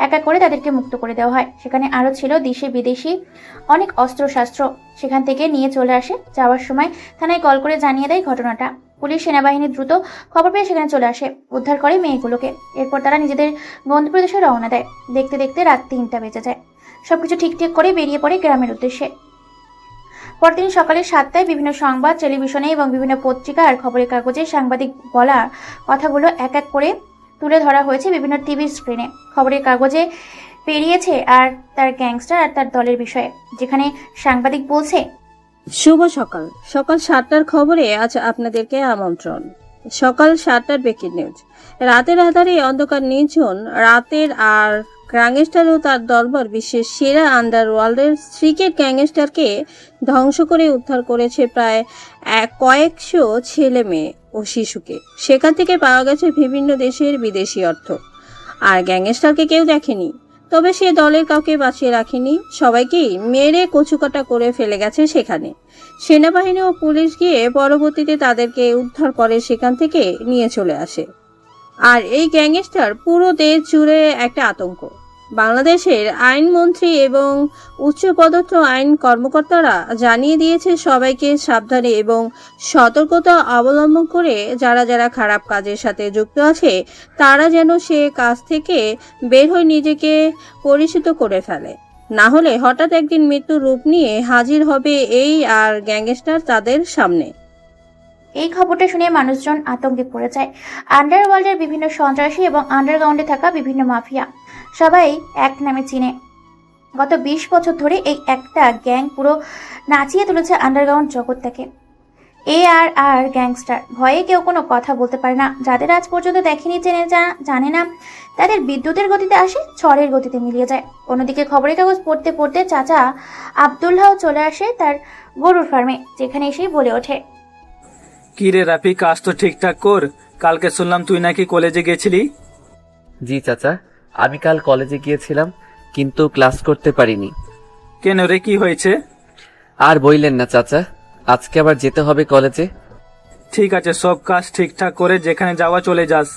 এক এক করে তাদেরকে মুক্ত করে দেওয়া হয়। সেখানে আরো ছিল দেশি বিদেশি অনেক অস্ত্রশাস্ত্র। সেখান থেকে নিয়ে চলে আসে। যাওয়ার সময় থানায় কল করে জানিয়ে দেয় ঘটনাটা। পুলিশ সেনাবাহিনী দ্রুত খবর পেয়ে সেখানে চলে আসে, উদ্ধার করে মেয়েগুলোকে। এরপর তারা নিজেদের গন্তব্যদেশে রওনা দেয়। দেখতে দেখতে রাত 3টা বেজে যায়। সবকিছু ঠিকঠাক করে বেরিয়ে পড়ে গ্রামের উদ্দেশ্যে। পরদিন সকালে 7টায় বিভিন্ন সংবাদ, টেলিভিশনে এবং বিভিন্ন পত্রিকা আর খবরের কাগজে সাংবাদিক বলা কথাগুলো এক এক করে তুলে ধরা হয়েছে বিভিন্ন টিভির স্ক্রিনে। খবরের কাগজে পেরিয়েছে আর তার গ্যাংস্টার আর তার দলের বিষয়ে, যেখানে সাংবাদিক বলছে, শুভ সকাল। সকাল 7টার খবরে আজ আপনাদেরকে আমন্ত্রণ। সকাল 7টার ব্রেকিং নিউজ। রাতের আধারে অন্ধকার নির্জন রাতের আর গ্যাংস্টার ও তার দলবল বিশ্বের সেরা আন্ডারওয়ার্ল্ডের ক্রিকেট গ্যাংস্টারকে ধ্বংস করে উদ্ধার করেছে প্রায় কয়েকশো ছেলে মেয়ে ও শিশুকে। সেখান থেকে পাওয়া গেছে বিভিন্ন দেশের বিদেশি অর্থ। আর গ্যাংস্টারকে কেউ দেখেনি, তবে সে দলের কাউকে বাঁচিয়ে রাখেনি, সবাইকেই মেরে কচুকাটা করে ফেলে গেছে সেখানে। সেনাবাহিনী ও পুলিশ গিয়ে পরবর্তীতে তাদেরকে উদ্ধার করে সেখান থেকে নিয়ে চলে আসে। আর এই গ্যাংস্টার পুরো দেশ জুড়ে একটা আতঙ্ক। বাংলাদেশের আইনমন্ত্রী এবং উচ্চপদস্থ আইন কর্মকর্তারা জানিয়ে দিয়েছে সবাইকে সাবধানে এবং সতর্কতা অবলম্বন করে যারা যারা খারাপ কাজের সাথে যুক্ত আছে তারা যেন সে কাজ থেকে বের হয়ে নিজেকে পরিচিত করে ফেলে, না হলে হঠাৎ একদিন মৃত্যুর রূপ নিয়ে হাজির হবে এই আর গ্যাংস্টার তাদের সামনে। এই খবরটা শুনে মানুষজন আতঙ্কে পড়ে যায়। আন্ডারওয়ার্ল্ডের বিভিন্ন সন্ত্রাসী এবং আন্ডারগ্রাউন্ডে থাকা বিভিন্ন মাফিয়া সবাই এক নামে চিনে। গত 20 বছর ধরে এই একটা গ্যাং পুরো নাচিয়ে তুলেছে আন্ডারগ্রাউন্ড জগৎটাকে। আর গ্যাংস্টার ভয়ে কেউ কোনো কথা বলতে পারে না। যাদের আজ পর্যন্ত দেখেনি জানে না, তাদের বিদ্যুতের গতিতে আসে, ঝড়ের গতিতে মিলিয়ে যায়। অন্যদিকে খবরের কাগজ পড়তে পড়তে চাচা আব্দুল্লাহ চলে আসে তার গরুর ফার্মে, যেখানে এসেই বলে ওঠে, কি রে রাফি, কাজ তো ঠিকঠাক কর। কালকে শুনলাম তুই নাকি কলেজে গেছিলি। জি চাচা, আমি কাল কলেজে গিয়েছিলাম কিন্তু ক্লাস করতে পারিনি। কেন রে, কি হয়েছে? আর বইলেন না চাচা, আজকে আবার যেতে হবে কলেজে। ঠিক আছে, সব কাজ ঠিকঠাক করে যেখানে যাওয়া চলে যাস।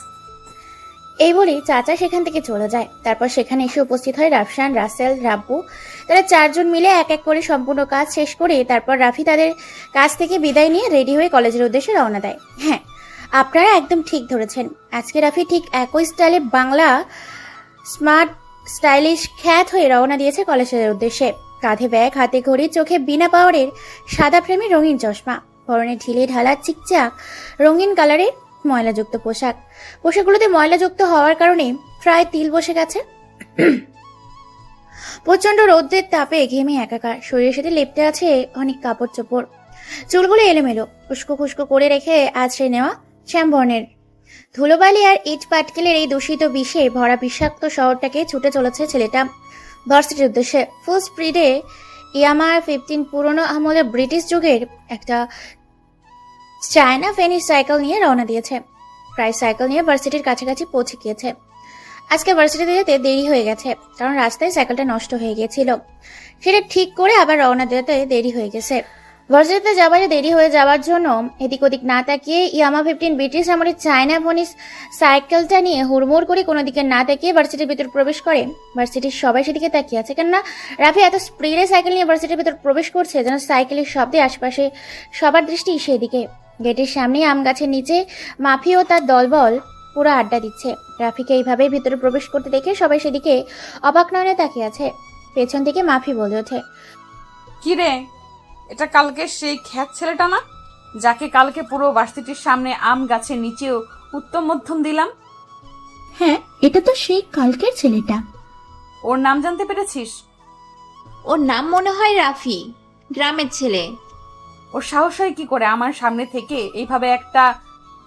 এই বলেই চাচা সেখান থেকে চলে যায়। তারপর সেখানে এসে উপস্থিত হয় রাফসান, রাসেল, রাব্বু। তারা চারজন মিলে এক এক করে সম্পূর্ণ কাজ শেষ করে তারপর রাফি তাদের কাছ থেকে বিদায় নিয়ে রেডি হয়ে কলেজের উদ্দেশ্যে রওনা দেয়। হ্যাঁ, আপনারা একদম ঠিক ধরেছেন, আজকে রাফি ঠিক একই স্টাইলে বাংলা স্মার্ট স্টাইলিশ খ্যাত হয়ে রওনা দিয়েছে কলেজের উদ্দেশ্যে। কাঁধে ব্যাগ, হাতে ঘড়ি, চোখে বিনা পাওয়ারের সাদা ফ্রেমে রঙিন চশমা, পরনে ঢিলে ঢালা চিকচাক রঙিন কালারের ময়লাযুক্ত পোশাকগুলোতে ময়লাযুক্ত হওয়ার কারণে প্রায় তিল বসে গেছে। প্রচন্ড রৌদ্রের তাপে ঘেমে একাকার, শরীরের সাথে লেপ্টে আছে অনেক কাপড় চোপড়, চুলগুলো এলোমেলো উস্কো খুস্কো করে রেখে আছড়ে নেওয়া শ্যামবর্ণের ধুলোবালি আর ইট পাটকেলের এই দূষিত বিষে ভরা বিষাক্ত শহরটাকে ছুটে চলেছে ছেলেটা ভার্সিটির উদ্দেশ্যে। ফুল স্পিডে ইয়ামা 15 পুরনো আমলের ব্রিটিশ যুগের একটা চায়না ফেনিস সাইকেল নিয়ে রওনা দিয়েছে। প্রায় সাইকেল নিয়ে ভার্সিটির কাছাকাছি পৌঁছে গিয়েছে। আজকে ভার্সিটিতে যেতে দেরি হয়ে গেছে, কারণ রাস্তায় সাইকেলটা নষ্ট হয়ে গিয়েছিল। সেটা ঠিক করে আবার রওনা দিতে দেরি হয়ে গেছে। ভার্সিটিতে যাবারে দেরি হয়ে যাওয়ার জন্য এদিক ওদিক না তাকিয়ে ইয়ামা 15 ব্রিটিশ আমলের চায়না ফেনিস সাইকেলটা নিয়ে হুড়মুড় করে কোনো দিকে না তাকিয়ে ভার্সিটির ভিতর প্রবেশ করে। ভার্সিটির সবাই সেদিকে তাকিয়ে আছে, কেননা রাফি এত স্পিডে সাইকেল নিয়ে ভার্সিটির ভিতর প্রবেশ করছে যেন সাইকেলের শব্দে আশপাশে সবার দৃষ্টি সেদিকে। গেটের সামনে আম গাছের নিচে মাফি ও তার দলবল পুরো আড্ডা দিচ্ছে। রাফিকে এইভাবে ভিতরে প্রবেশ করতে দেখে সবাই সেদিকে অবাক নয়নে তাকিয়ে আছে। পেছন থেকে মাফি বলে ওঠে, কি রে, এটা কালকে সেই খ্যাত ছেলেটা না, যাকে কালকে পুরো ভার্সিটির সামনে আম গাছের নিচেও উত্তম মধ্যম দিলাম? হ্যাঁ, এটা তো সেই কালকের ছেলেটা। ওর নাম জানতে পেরেছিস? ওর নাম মনে হয় রাফি, গ্রামের ছেলে। ওর সাহস হয় কি করে আমার সামনে থেকে এইভাবে একটা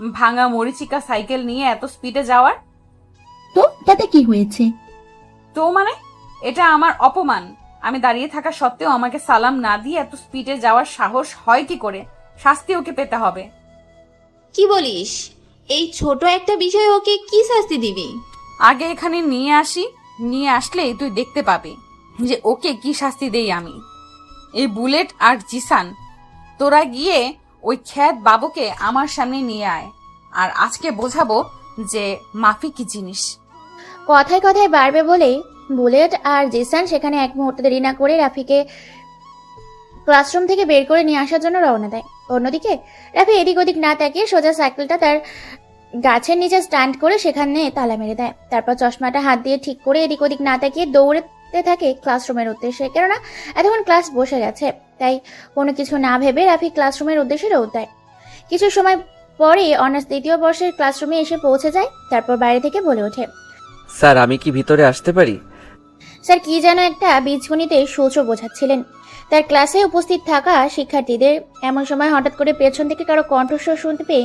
ভাঙা মরিচিকা সাইকেল নিয়ে এত স্পিডে যাওয়ার? তো তাতে কি হয়েছে? তো মানে এটা আমার অপমান। আমি দাঁড়িয়ে থাকা সত্ত্বেও আমাকে সালাম না দিয়ে এত স্পিডে যাওয়ার সাহস হয় কি করে? শাস্তি ওকে পেতে হবে। কি বলিস? এই ছোট একটা বিষয় ওকে কি শাস্তি দিবি? আগে এখানে নিয়ে আসি, নিয়ে আসলেই তুই দেখতে পাবি যে ওকে কি শাস্তি দেই আমি। এই বুলেট আর জিসান, তোরা গিয়ে ওই খ্যাত বাবুকে আমার সামনে নিয়ে আয়, আর আজকে বোঝাবো যে মাফি কি জিনিস। কথায় কথায় বাড়বে বলে বুলেট আর জিসান সেখানে এক মুহূর্ত দেরি না করে রাফিকে ক্লাসরুম থেকে বের করে নিয়ে আসার জন্য রওনা দেয়। অন্যদিকে রাফি এদিক ওদিক না তাকিয়ে সোজা সাইকেলটা তার গাছের নিচে স্ট্যান্ড করে সেখানে তালা মেরে দেয়। তারপর চশমাটা হাত দিয়ে ঠিক করে এদিক ওদিক না তাকিয়ে দৌড়তে থাকে ক্লাসরুমের উদ্দেশ্যে। কেননা এতক্ষণ ক্লাস বসে গেছে, তাই কোনো কিছু না ভেবে রাফি ক্লাসরুমের উদ্দেশ্যে দৌড় দেয়। কিছু সময় পরে অনার্স দ্বিতীয় বর্ষের ক্লাসরুমে এসে পৌঁছে যায়। তারপর বাইরে থেকে বলে ওঠে, স্যার আমি কি ভিতরে আসতে পারি? স্যার কি যেন একটা বীজগণিতে সূত্র বোঝাচ্ছিলেন তার ক্লাসে উপস্থিত থাকা শিক্ষার্থীদের। এমন সময় হঠাৎ করে পেছন থেকে কারো কণ্ঠস্বর শুনতে পেয়ে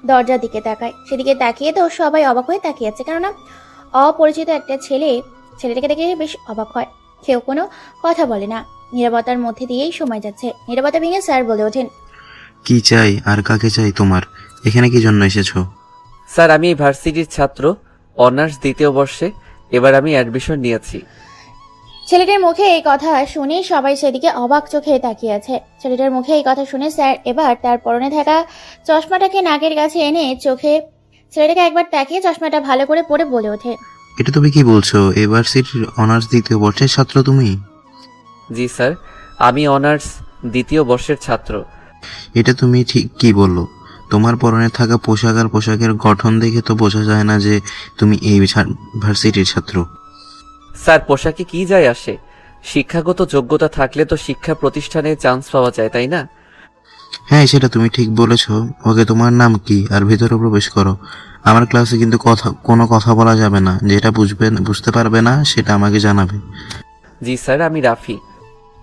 দরজার দিকে তাকায়। সেদিকে তাকিয়ে তো সবাই অবাক হয়ে তাকিয়ে আছে, কেননা অপরিচিত একটা ছেলে ছেলেটাকে দেখে বেশ অবাক হয়। কেউ কোনো কথা বলে না। নীরবতার মধ্যে দিয়েই সময় যাচ্ছে। নীরবতা ভেঙে স্যার বলে ওঠেন, কি চাই আর কাকে চাই তোমার? এখানে কি জন্য এসেছো? স্যার আমি এই ভার্সিটির ছাত্র, অনার্স দ্বিতীয় বর্ষে। এবার আমি অ্যাডমিশন নিয়েছি। ছেলেটার মুখে এই কথা শুনে সবাই সেদিকে অবাক চোখে তাকিয়ে আছে। ছেলেটার মুখে এই কথা শুনে স্যার এবার তার পরনে থাকা চশমাটাকে নাকের কাছে এনে চোখে ছেলেটাকে একবার তাকিয়ে চশমাটা ভালো করে পরে বলে ওঠে, এটা তুমি কি বলছো? ইউনিভার্সিটির অনার্স দ্বিতীয় বর্ষের ছাত্র তুমি? জি স্যার, আমি অনার্স দ্বিতীয় বর্ষের ছাত্র। এটা তুমি ঠিক কি বললো? তোমার পরনে থাকা পোশাক আর পোশাকের গঠন দেখে তো বোঝা যায় না যে তুমি এই ভার্সিটির ছাত্র। স্যার পোশাকে কি যায় আসে? শিক্ষাগত যোগ্যতা থাকলে তো শিক্ষা প্রতিষ্ঠানে চান্স পাওয়া যায়, তাই না? হ্যাঁ, সেটা তুমি ঠিক বলেছো। ওকে, তোমার নাম কি আর ভেতরে প্রবেশ করো। আমার ক্লাসে কিন্তু কোনো কথা বলা যাবে না। যেটা বুঝতে পারবে না সেটা আমাকে জানাবে। জি স্যার, আমি রাফি।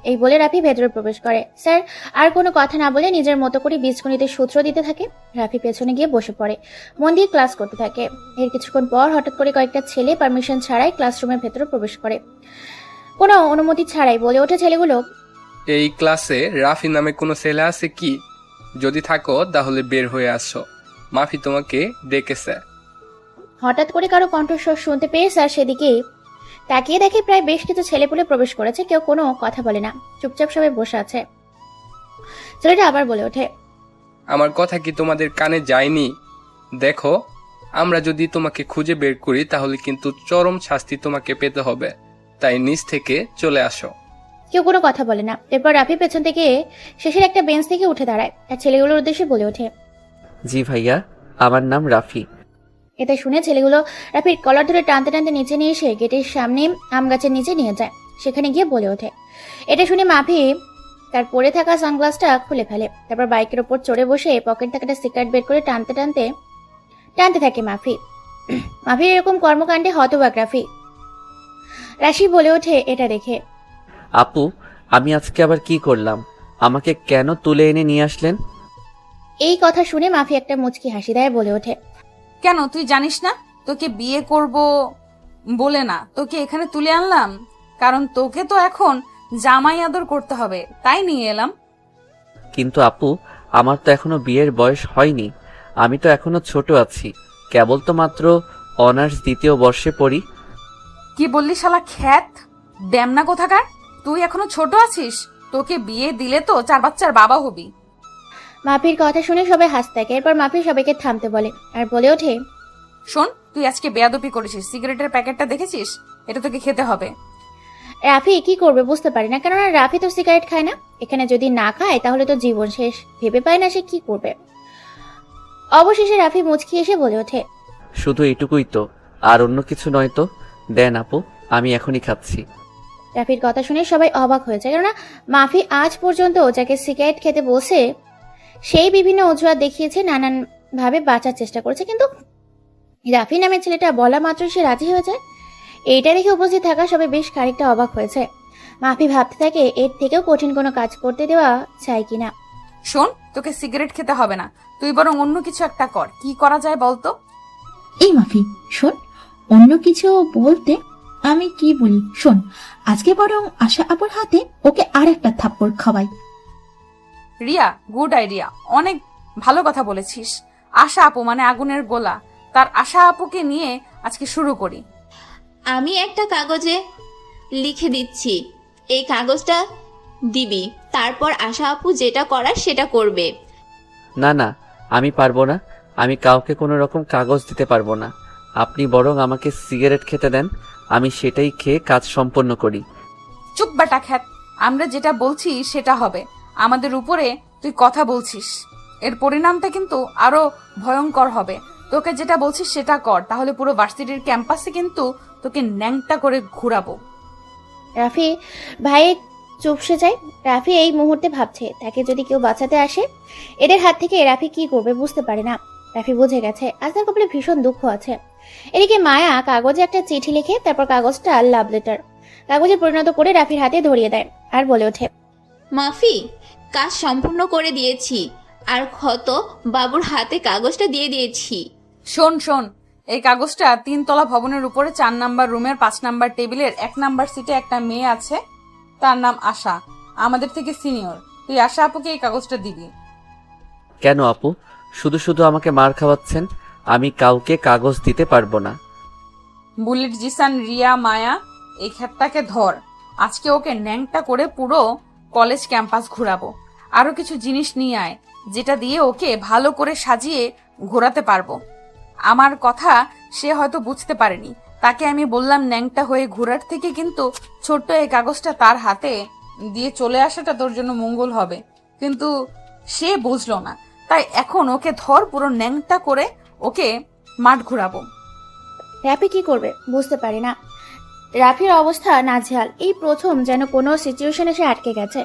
এই বলে রাফি ভেতরে প্রবেশ করে। স্যার আর কোনো কথা না বলে নিজের মতো করে বীজগণিতের সূত্র দিতে থাকে। রাফি পেছনে গিয়ে বসে পড়ে, মন দিয়ে ক্লাস করতে থাকে। এর কিছুক্ষণ পর হঠাৎ করে কয়েকটা ছেলে পারমিশন ছাড়াই ক্লাসরুমের ভেতরে প্রবেশ করে। কোনো অনুমতি ছাড়াই বলে ওঠে ছেলেগুলো, এই ক্লাসে রাফি নামে কোনো ছেলে আছে কি? যদি থাকো তাহলে বের হয়ে আসো, মাফি তোমাকে ডেকেছে। হঠাৎ করে কারো কণ্ঠস্বর শুনতে পেয়ে স্যার সেদিকে তাকিয়ে দেখে প্রায় বেশ কিছু ছেলেপুলে প্রবেশ করেছে। কেউ কোনো কথা বলে না, চুপচাপ সবাই বসে আছে। ছেলেটা আবার বলে ওঠে, আমার কথা কি তোমাদের কানে যায়নি? দেখো, আমরা যদি তোমাকে খুঁজে বের করি তাহলে কিন্তু চরম শাস্তি তোমাকে পেতে হবে, তাই নিচ থেকে চলে আসো। কেউ কোনো কথা বলে না। এরপর রাফি পেছন থেকে শেষের একটা বেঞ্চ থেকে উঠে দাঁড়ায় আর ছেলেগুলোর উদ্দেশ্যে বলে ওঠে, জি ভাইয়া, আমার নাম রাফি। এটা শুনে ছেলেগুলো রাফির কলার ধরে টানতে টানতে নিচে নিয়ে এসে গেটের সামনে আম গাছের নিচে নিয়ে যায়। সেখানে গিয়ে বলে ওঠে। এটা শুনে মাফি তার পরে থাকা সানগ্লাসটা খুলে ফেলে। তারপর বাইকের ওপর চড়ে বসে পকেট থেকে একটা সিগারেট বের করে টানতে টানতে থাকে মাফি। মাফির এরকম কর্মকাণ্ডে হতবাক রাফি। রাশি বলে ওঠে এটা দেখে, আপু, আমি আজকে আবার কি করলাম? আমাকে কেন তুলে এনে নিয়ে আসলেন? এই কথা শুনে মাফি একটা মুচকি হাসি দেয়, বলে ওঠে, কেন তুই জানিস না তোকে বিয়ে করব বলে না তোকে এখানে তুলে আনলাম? কারণ তোকে তো এখন জামাই আদর করতে হবে, তাই নিয়ে এলাম। কিন্তু আপু, আমার তো এখনো বিয়ের বয়স হয়নি। আমি তো এখনো ছোট আছি, কেবল তো মাত্র অনার্স দ্বিতীয় বর্ষে পড়ি। কি বললি শালা খ্যাত ড্যামনা কোথাকার! তুই এখনো ছোট আছিস, তোকে বিয়ে দিলে তো 4 বাচ্চার বাবা হবি। মাফির কথা শুনে সবাই হাসতে থাকে। এরপর মাফি সবাইকে থামতে বলে আর বলে ওঠে, শোন, তুই আজকে বেয়াদবি করেছিস। সিগারেটের প্যাকেটটা দেখেছিস? এটা তোকে খেতে হবে। রাফি কি করবে বুঝতে পারে না, কেননা রাফি তো সিগারেট খায় না। এখানে যদি না খায় তাহলে তো জীবন শেষ। ভেবে পায় না সে কি করবে। অবশেষে রাফি মুচকি এসে বলে ওঠে, শুধু এইটুকুই তো, আর অন্য কিছু নয় তো? দেন আপু, আমি এখনই খাচ্ছি। রাফির কথা শুনে সবাই অবাক হয়ে যায়, কেননা মাফি আজ পর্যন্ত যাকে সিগারেট খেতে বসে সেই বিভিন্ন অজুহাত দেখিয়েছে, নানান ভাবে বাঁচার চেষ্টা করেছে, কিন্তু রাফি নামের ছেলেটা বলা মাত্র সে রাজি হয়ে যায়। এইটা দেখে উপস্থিত থাকা সবাই বেশ খানিকটা অবাক হয়েছে। মাফি ভাবতে থাকে এর থেকেও কঠিন কোনো কাজ করতে দেওয়া চাই কিনা। শোন, তোকে সিগারেট খেতে হবে না, তুই বরং অন্য কিছু একটা কর। কি করা যায় বলতো? এই মাফি শোন, অন্য কিছু বলতে আমি কি বলি শোন, আজকে বরং আশা আপুর হাতে ওকে আর একটা থাপ্পড় খাওয়াই। রিয়া, গুড আইডিয়া, অনেক ভালো কথা বলেছিস। আশা আপু মানে আগুনের গোলা, তার আশা আপুকে নিয়ে আজকে শুরু করি। আমি একটা কাগজে লিখে দিচ্ছি, এই কাগজটা দিবি, তারপর আশা আপু যেটা করার সেটা করবে। না না, আমি পারবো না। আমি কাউকে কোনো রকম কাগজ দিতে পারবো না। আপনি বরং আমাকে সিগারেট খেতে দেন, আমি সেটাই খেয়ে কাজ সম্পন্ন করি। চুপ বাটা খ্যাত, আমরা যেটা বলছি সেটা হবে। আমাদের উপরে তুই কথা বলছিস, এর পরিণামটা কিন্তু আরো ভয়ঙ্কর হবে। তোকে যেটা বলছিস সেটা কর, তাহলে পুরো ভার্সিটির ক্যাম্পাসে কিন্তু তোকে ন্যাংটা করে ঘুরাবো। রাফি ভাই চুপসে যায়। রাফি এই মুহূর্তে ভাবছে তাকে যদি কেউ বাঁচাতে আসে এদের হাত থেকে রাফি কি করবে বুঝতে পারে না। রাফি বুঝে গেছে আজ তার কপালে ভীষণ দুঃখ আছে। এদিকে মায়া কাগজে একটা চিঠি লিখে তারপর কাগজটা লাভ লেটার কাগজে পরিণত করে রাফির হাতে ধরিয়ে দেয় আর বলে ওঠে, মাফি, কাজ সম্পূর্ণ করে দিয়েছি আর ক্ষত বাবুর হাতে কাগজটা দিয়ে দিয়েছি। শোন শোন, এই কাগজটা 3 তলা ভবনের উপরে 4 নাম্বার রুমের 5 নাম্বার টেবিলের 1 নাম্বার সিটে একটা মেয়ে আছে, তার নাম আশা, আমাদের থেকে সিনিয়র। তুই আশা আপুকে এই কাগজটা দিবি। কেন আপু, শুধু শুধু আমাকে মার খাওয়াচ্ছেন? আমি কাউকে কাগজ দিতে পারবো না। বুলেট, জিসান, রিয়া, মায়া, এই খ্যাতটাকে ধর। আজকে ওকে ন্যাংটা করে পুরো কলেজ ক্যাম্পাস ঘোরাবো। আরো কিছু জিনিস নিয়ে আয়, যেটা দিয়ে ওকে ভালো করে সাজিয়ে ঘোরাতে পারবো। আমার কথা সে হয়তো বুঝতে পারেনি, তাকে আমি বললাম ন্যাংটা হয়ে ঘোরার থেকে কিন্তু ছোট্ট এই কাগজটা তার হাতে দিয়ে চলে আসাটা তোর জন্য মঙ্গল হবে, কিন্তু সে বুঝলো না। তাই এখন ওকে ধর, পুরো ন্যাংটা করে ওকে মাঠ ঘোরাবো। রাফি কি করবে বুঝতে পারি না। রাফির অবস্থা নাজেহাল। এই প্রথম যেন কোনো সিচুয়েশনে সে আটকে গেছে,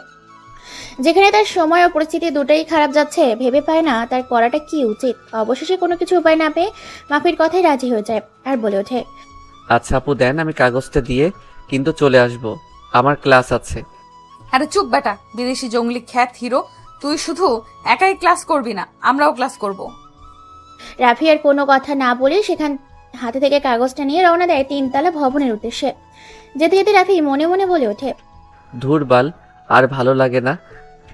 যেখানে তার সময় ও পরিস্থিতি দুটোই খারাপ যাচ্ছে। ভেবে পায় না তার করাটা কি উচিত। অবশেষে কোনো কিছু উপায় না পেয়ে মাফির কথাই রাজি হয়ে যায় আর বলে ওঠে, আচ্ছা আপু দেন, আমি কাগজটা দিয়ে কিন্তু চলে আসব, আমার ক্লাস আছে। আরে চুপ বেটা, বিদেশি জঙ্গলি খ্যাত হিরো, তুই শুধু একাই ক্লাস করবি না, আমরাও ক্লাস করব। রাফি আর কোনো কথা না বলে সেখান হাতে থেকে কাগজটা নিয়ে রওনা দেয় 3 তলা ভবনের উদ্দেশ্যে। যেতে যেতে রাফি মনে মনে বলে ওঠে, ধুর বাল, আর ভালো লাগে না,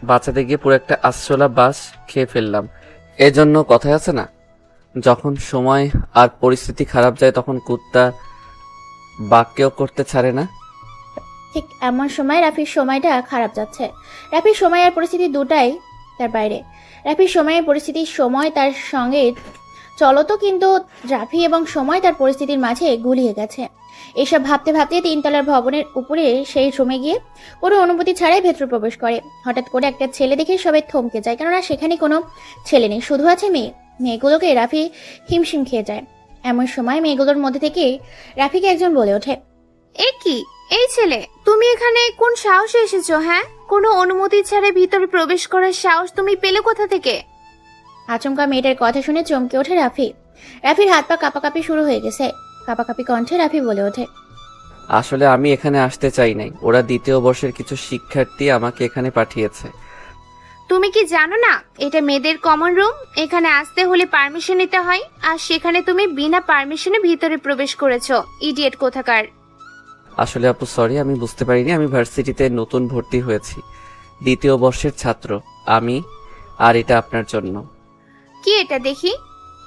বাঁচাতে গিয়ে পুরো একটা আঁশলা বাস খেয়ে ফেললাম। এজন্য কথায় আছে না, যখন সময় আর পরিস্থিতি খারাপ যায় তখন কুত্তা বাক্যও করতে ছাড়ে না। ঠিক এমন সময় রাফির সময়টা খারাপ যাচ্ছে। রাফির সময় আর পরিস্থিতি দুটাই তার বাইরে। রাফির সময়ের পরিস্থিতির সময় তার সঙ্গে চলতো, কিন্তু রাফি এবং সময় তার পরিস্থিতির মাঝে গুলিয়ে গেছে। এসব ভাবতে ভাবতে 3 তলার ভবনের উপরে সেই রুমে গিয়ে কোনো অনুমতি ছাড়াই ভেতরে প্রবেশ করে। হঠাৎ করে একটা ছেলে দেখে সবাই থমকে যায়, কেননা সেখানে কোনো ছেলে নেই, শুধু আছে মেয়ে। মেয়েগুলোকে রাফি হিমশিম খেয়ে যায়। এমন সময় মেয়েগুলোর মধ্যে থেকে রাফিকে একজন বলে ওঠে, এ কি, এই ছেলে, তুমি এখানে কোন সাহসে এসেছো? হ্যাঁ, কোনো অনুমতি ছাড়া ভিতরে প্রবেশ করার সাহস তুমি পেলে কোথা থেকে? আচমকা মেয়েটার কথা শুনে চমকে ওঠে রাফি। রাফির হাত পা কাঁপাকাঁপি শুরু হয়ে গেছে। কাঁপাকাঁপি কণ্ঠে রাফি বলে ওঠে, আসলে আমি এখানে আসতে চাই নাই, ওরা 2য় বর্ষের কিছু শিক্ষার্থী আমাকে এখানে পাঠিয়েছে। তুমি কি জানো না এটা মেয়েদের কমন রুম? এখানে আসতে হলে পারমিশন নিতে হয়, আর সেখানে তুমি বিনা পারমিশনে ভিতরে প্রবেশ করেছো, ইডিয়েট কোথাকার। আসলে আপু সরি, আমি বুঝতে পারিনি, আমি ভার্সিটিতে নতুন ভর্তি হয়েছি, 2য় বর্ষের ছাত্র আমি, আর এটা আপনার জন্য। কি এটা দেখি?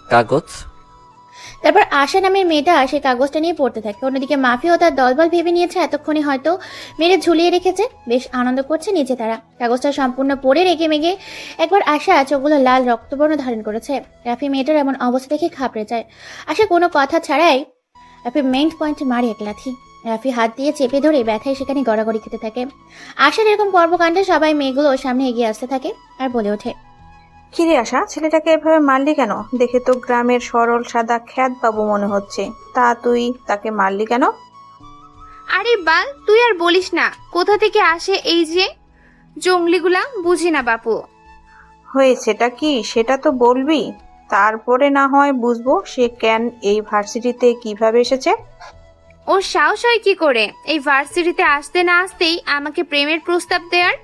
কাগজ। তারপর আশা নামের মেয়েটা সেই কাগজটা নিয়ে পড়তে থাকে। অন্যদিকে মাফি ও তার দলবল ভেবে নিয়েছে এতক্ষণে হয়তো মেরে ঝুলিয়ে রেখেছে, বেশ আনন্দ করছে নিচে তারা। কাগজটা সম্পূর্ণ পড়ে রেগে মেগে একবার আশা চোখগুলো লাল রক্তবর্ণ ধারণ করেছে। রাফি মেয়েটার এমন অবস্থা দেখে ঘাবড়ে যায়। আশা কোনো কথা ছাড়াই রাফি মেইন পয়েন্টে মারে এক লাথি। রাফি হাত দিয়ে চেপে ধরে ব্যথায় সেখানে গড়াগড়ি খেতে থাকে। আশার এরকম কর্মকাণ্ডে সবাই মেয়েগুলো সামনে এগিয়ে আসতে থাকে আর বলে ওঠে, কিরে আশা, ছেলেটাকে এভাবে মারলি কেন? দেখে তো গ্রামের সরল সাদা খ্যাত বাবু মনে হচ্ছে, তা তুই তাকে মারলি কেন? আরে বাল, তুই আর বলিস না, কোথা থেকে আসে এই যে জঙ্গলিগুলা, বুঝি না বাপু। হয়েছেটা কি সেটা তো বলবি, তারপরে না হয় বুঝবো সে কেন এই ভার্সিটিতে কিভাবে এসেছে। ওর সাহস হয় কি করে এই ভার্সিটিতে আসতে না আসতেই আমাকে প্রেমের প্রস্তাব দেওয়ার,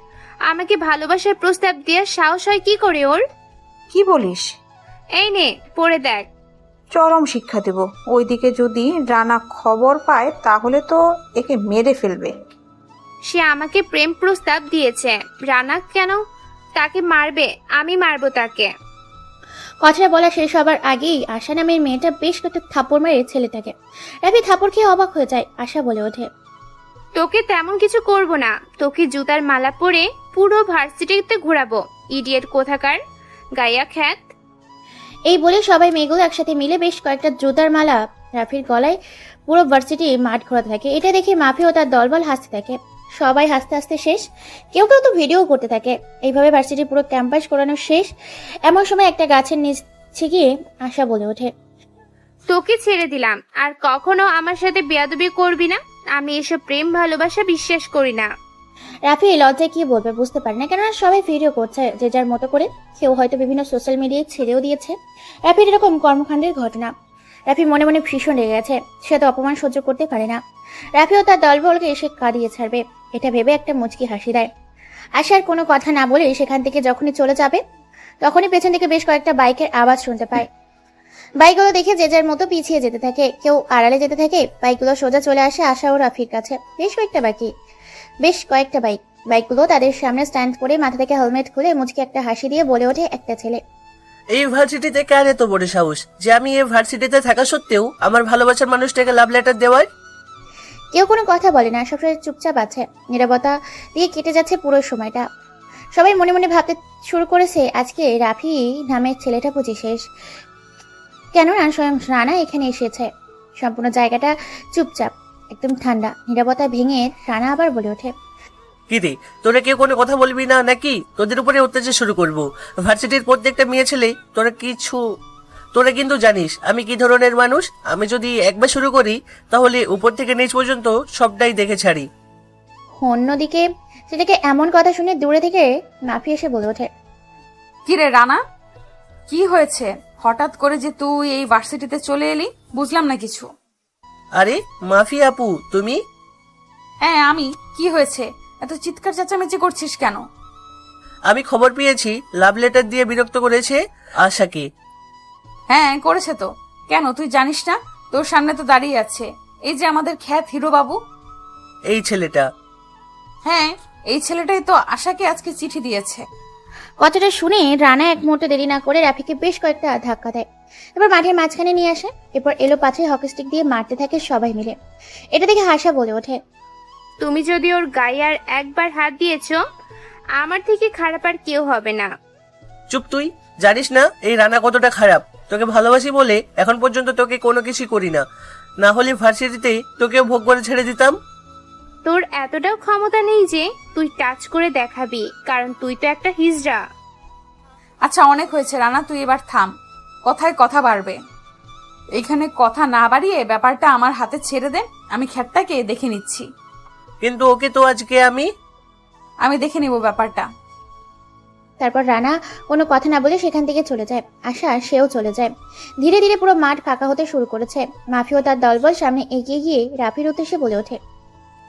আমাকে ভালোবাসার প্রস্তাব দেওয়ার সাহস হয় কি করে ওর? কি বলিস? এই নে পড়ে দেখ। চরম শিক্ষা দেব। ওইদিকে যদি রানা খবর পায় তাহলে তো একে মেরে ফেলবে। সে আমাকে প্রেম প্রস্তাব দিয়েছে, রানা কেন তাকে মারবে? আমি মারবো তাকে। কথাটা বলা শেষ হবার আগেই আশা নামের মেয়েটা বেশ কত থাপ্পড় মারে ছেলেটাকে। রাফি থাপ্পড় খেয়ে অবাক হয়ে যায়। আশা বলে ওঠে, তোকে তেমন কিছু করব না, তোকে জুতার মালা পরে পুরো ভার্সিটিতে ঘোরাবো, ইডিয়েট কোথাকার, গায়া খ্যাত। এই বলে সবাই মেয়েগুলো একসাথে মিলে বেশ কয়েকটা জুতার মালা রাফির গলায় পুরো ভার্সিটি মাঠ ঘোরাতে থাকে। এটা দেখে মাফি ও তার দলবল হাসতে থাকে। সবাই হাসতে হাসতে শেষ, কেউ কেউ তো ভিডিও করতে থাকে। এইভাবে ভার্সিটি পুরো ক্যাম্পাস করানো শেষ। এমন সময় একটা গাছের নিচে গিয়ে আশা বলে ওঠে, তোকে ছেড়ে দিলাম, আর কখনো আমার সাথে বেয়াদবি করবি না। আমি এসব প্রেম ভালোবাসা বিশ্বাস করি না। রাফি লজ্জায় কি বলবে বুঝতে পারে না, কেননা সবাই ভিডিও করছে যে যার মতো করে। কেউ হয়তো বিভিন্ন সোশ্যাল মিডিয়ায় ছেড়েও দিয়েছে রাফির এরকম কর্মকাণ্ডের ঘটনা। রাফি মনে মনে ভীষণ রেগে গেছে। সে তো অপমান সহ্য করতে পারে না। রাফি ও তার দলবলকে এসে কাঁদিয়ে ছাড়বে, এটা ভেবে একটা মুচকি হাসি দেয়। আশার কোনো কথা না বলে সেখান থেকে যখনই চলে যাবে তখনই পেছন থেকে বেশ কয়েকটা বাইকের আওয়াজ শুনতে পায়। বাইকগুলো দেখে যে যার মতো পিছিয়ে যেতে থাকে, কেউ আড়ালে যেতে থাকে। বাইকগুলো সোজা চলে আসে আশা ও রাফির কাছে। বেশ কয়েকটা বাইকগুলো তাদের সামনে স্ট্যান্ড করে মাথা থেকে হেলমেট খুলে মুচকে একটা হাসি দিয়ে বলে ওঠে একটা ছেলে, এই ভার্সিটিতে কার এত বড় সাহস যে আমি এই ভার্সিটিতে থাকা সত্ত্বেও আমার ভালোবাসার মানুষটাকে লাভ লেটার দেওয়ার? কেউ কোনো কথা বলে না, সবসময় চুপচাপ আছে। নীরবতা দিয়ে কেটে যাচ্ছে পুরো সময়টা। সবাই মনে মনে ভাবতে শুরু করেছে আজকে রাফি নামের ছেলেটা বুঝি শেষ। কেননা স্বয়ং রানা এখানে এসেছে। সম্পূর্ণ জায়গাটা চুপচাপ, একদম ঠান্ডা। নীরবতা ভেঙে রানা আবার বলে ওঠে, কি রে, তোরা কেউ কোনো কথা বলবি না নাকি তোদের উপরে অত্যাচার শুরু করব? ভার্সিটির প্রত্যেকটা মেয়ে ছেলে তোরা কিন্তু জানিস আমি কি ধরনের মানুষ। আমি যদি একবার শুরু করি তাহলে উপর থেকে নিচ পর্যন্ত সবটাই দেখে ছাড়ি। অন্যদিকে সেটাকে এমন কথা শুনে দূরে থেকে মাফি এসে বলে ওঠে, কি রে রানা, কি হয়েছে হঠাৎ করে যে তুই এই ভার্সিটিতে চলে এলি? বুঝলাম না কিছু। আরে মাফি আপু তুমি? হ্যাঁ আমি। কি হয়েছে, এত চিৎকার চেঁচামেচি করছিস কেন? আমি খবর পেয়েছি লাভ লেটার দিয়ে বিরক্ত করেছে আশাকে। হ্যাঁ করেছে তো। কেন তুই জানিস না? তোর সামনে তো দাঁড়িয়ে আছে এই যে আমাদের খ্যাত হিরো বাবু। এই ছেলেটা? হ্যাঁ এই ছেলেটাই তো আশাকে আজকে চিঠি দিয়েছে। কথাটা শুনে রানা এক মুহূর্ত দেরি না করে রাফিকে বেশ কয়েকটা ধাক্কা দেয়। এবার মাঠের মাঝখানে নিয়ে আসে। এরপর এলো পাছে হকি স্টিক দিয়ে মারতে থাকে সবাই মিলে। এটা দেখে হাসা বলে ওঠে, তুমি যদি ওর গায়ে আর একবার হাত দিয়েছো, আমার থেকে খারাপ আর কেউ হবে না। চুপ, তুই জানিস না এই রানা কতটা খারাপ। তোকে ভালোবাসি বলে এখন পর্যন্ত তোকে কোনো কিছু করি না, না হলে ভার্সিটিতে তোকেও ভোগ করে ছেড়ে দিতাম। তোর এতটাও ক্ষমতা নেই যে তুই টাচ করে দেখাবি, কারণ তুই তো একটা হিজড়া। আচ্ছা অনেক হয়েছে রানা, তুই এবার থাম। কথায় কথা বাড়বে। এখানে কথা না বাড়িয়ে ব্যাপারটা আমার হাতে ছেড়ে দে। আমি খ্যাতটাকে দেখে নিচ্ছি। কিন্তু ওকে তো আজকে আমি দেখে নিব ব্যাপারটা। তারপর রানা কোনো কথা না বলে সেখান থেকে চলে যায়। আশা সেও চলে যায়। ধীরে ধীরে পুরো মাঠ ফাঁকা হতে শুরু করেছে। মাফিও তার দলবল সামনে এগিয়ে গিয়ে রাফির উদ্দেশ্যে বলে ওঠে,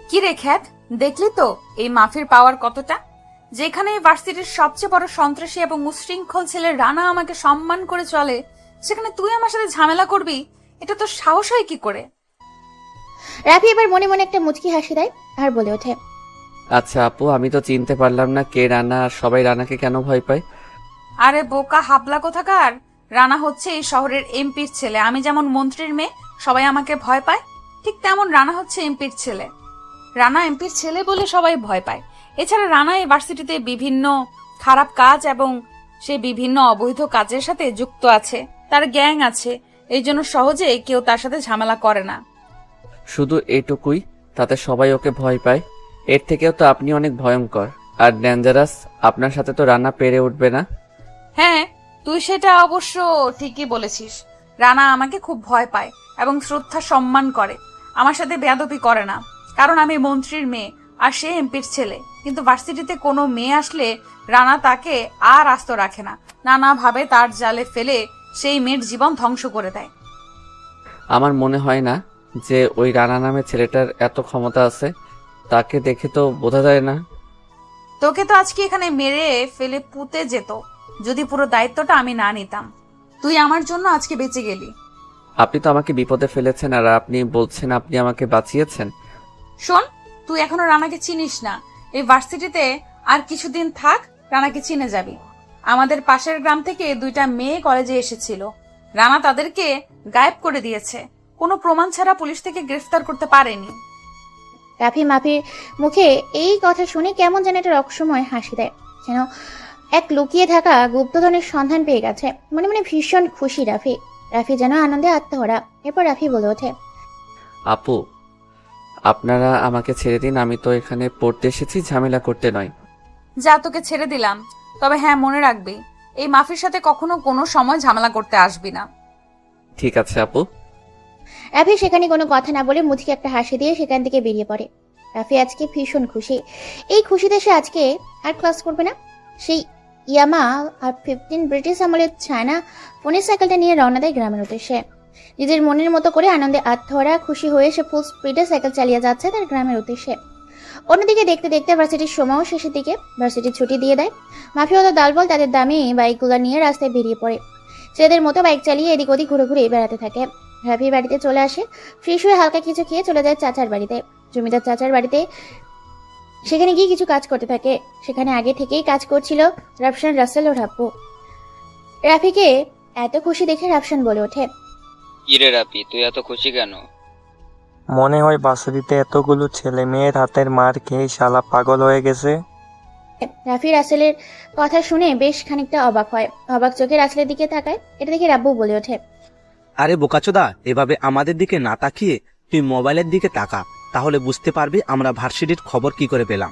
কি রে খ্যাত, দেখলি তো এই মাফির পাওয়ার কতটা? যেখানে এই ভার্সিটির সবচেয়ে বড় সন্ত্রাসী এবং উশৃঙ্খল ছেলে রানা আমাকে সম্মান করে চলে, সেখানে তুই আমার সাথে ঝামেলা করবি? এটা তো সাহস হয় কি করে? রাফি এবার মনে মনে একটা মুচকি হাসি দেয় আর বলে ওঠে, আচ্ছা আপু, আমি তো চিনতে পারলাম না কে রানা আর সবাই রানাকে কেন ভয় পায়। আরে বোকা হাবলা কোথাকার, রানা হচ্ছে এই শহরের এমপির ছেলে। আমি যেমন মন্ত্রীর মেয়ে, সবাই আমাকে ভয় পায়, ঠিক তেমন রানা হচ্ছে এমপির ছেলে। রানা এমপির ছেলে বলে সবাই ভয় পায়। এছাড়া রানা এই ভার্সিটিতে বিভিন্ন খারাপ কাজ এবং সে বিভিন্ন অবৈধ কাজের সাথে যুক্ত আছে। তার গ্যাং আছে, এই জন্য সহজে কেউ তার সাথে ঝামেলা করে না। শুধু এটুকুই, তাতে সবাই ওকে ভয় পায়? এর থেকেও তো আপনি অনেক ভয়ঙ্কর আর ডেঞ্জারাস। আপনার সাথে তো রানা পেরে উঠবে না। হ্যাঁ তুই সেটা অবশ্য ঠিকই বলেছিস। রানা আমাকে খুব ভয় পায় এবং শ্রদ্ধা সম্মান করে। আমার সাথে বেয়াদবি করে না, কারণ আমি মন্ত্রীর মেয়ে আর সে এমপির ছেলে। কিন্তু ভার্সিটিতে কোনো মেয়ে আসলে রানা তাকে আর আস্ত রাখে না, নানাভাবে তার জালে ফেলে সেই মেয়ের জীবন ধ্বংস করে দেয়। আমার মনে হয় না যে ওই রানা নামের ছেলেটার এত ক্ষমতা আছে। তাকে দেখে তো বোঝা যায় না। তোকে তো আজকে এখানে মেরে ফেলে পুঁতে যেত যদি পুরো দায়িত্বটা আমি না নিতাম। তুই আমার জন্য আজকে বেঁচে গেলি। আপনি তো আমাকে বিপদে ফেলেছেন আর আপনি বলছেন আপনি আমাকে বাঁচিয়েছেন। শোন, তুই এখনো রানাকে চিনিস না। এই ভার্সিটিতে আর কিছুদিন থাক, রানাকে চিনে যাবি। আমাদের পাশের গ্রাম থেকে 2টা মেয়ে কলেজে এসেছিল। রানা তাদেরকে গায়েব করে দিয়েছে। কোনো প্রমাণ ছাড়া পুলিশ থেকে গ্রেফতার করতে পারেনি। রাফি মাফির মুখে এই কথা শুনে কেমন যেন একটা রহস্যময় হাসি দেয়, যেন এক লুকিয়ে থাকা গুপ্তধনের সন্ধান পেয়ে গেছে। মনে মনে ভীষণ খুশি রাফি যেন আনন্দে আত্মহারা। এরপর রাফি বলে ওঠে, আপু আপনারা আমাকে ছেড়ে দিন। আমি তো এখানে পড়তে এসেছি, ঝামেলা করতে নয়। যা, তোকে ছেড়ে দিলাম। তবে হ্যাঁ, মনে রাখবি এই মাফির সাথে কখনো কোনো সময় ঝামেলা করতে আসবি না। ঠিক আছে আপু। রাফি সেখানে কোনো কথা না বলে মুচকি একটা হাসি দিয়ে সেখান থেকে বেরিয়ে পড়ে। রাফি আজকে ভীষণ খুশি। এই খুশিতে সে আজকে আর ক্লাস করবে না। সেই ইয়ামা আর 15 ব্রিটিশ আমলের চায়না ফোনের সাইকেলটা নিয়ে রওনা দেয় গ্রামের উদ্দেশ্যে। নিজের মনের মতো করে আনন্দে আত্মহারা খুশি হয়ে সে ফুল স্পিডে সাইকেল চালিয়ে যাচ্ছে তার গ্রামের উদ্দেশ্যে। অন্যদিকে দেখতে দেখতে ভার্সিটির সময়ও শেষের দিকে। ভার্সিটির ছুটি দিয়ে দেয়। মাফিওয়ালা দলবল তাদের দামি বাইকগুলো নিয়ে রাস্তায় বেরিয়ে পড়ে। ছেলেদের মতো বাইক চালিয়ে এদিক ওদিক ঘুরে ঘুরে বেড়াতে থাকে। রাফি বাড়িতে চলে আসে, ফ্রেশ হয়ে হালকা কিছু খেয়ে চলে যায় চাচার বাড়িতে। জমিদার চাচার বাড়িতে সেখানে গিয়ে কিছু কাজ করতে থাকে। সেখানে আগে থেকেই কাজ করছিল রাফসান, রাসেল ও রাব্বু। রাফিকে এত খুশি দেখে রাফসান বলে ওঠে, কিরে রাফি, তুই এত খুশি কেন? মনে হয় বাসুরিতে এতগুলো ছেলে মেয়ের হাতের মার খেয়ে শালা পাগল হয়ে গেছে। রাফি রাসেলের কথা শুনে বেশ খানিকটা অবাক হয়। অবাক চোখে রাসেলের দিকে তাকায়। এটা দেখে রাব্বু বলে ওঠে, আরে বোকাচোদা, এভাবে আমাদের দিকে না তাকিয়ে তুই মোবাইলের দিকে তাকা, তাহলে বুঝতে পারবি আমরা ভার্সিটির খবর কি করে পেলাম।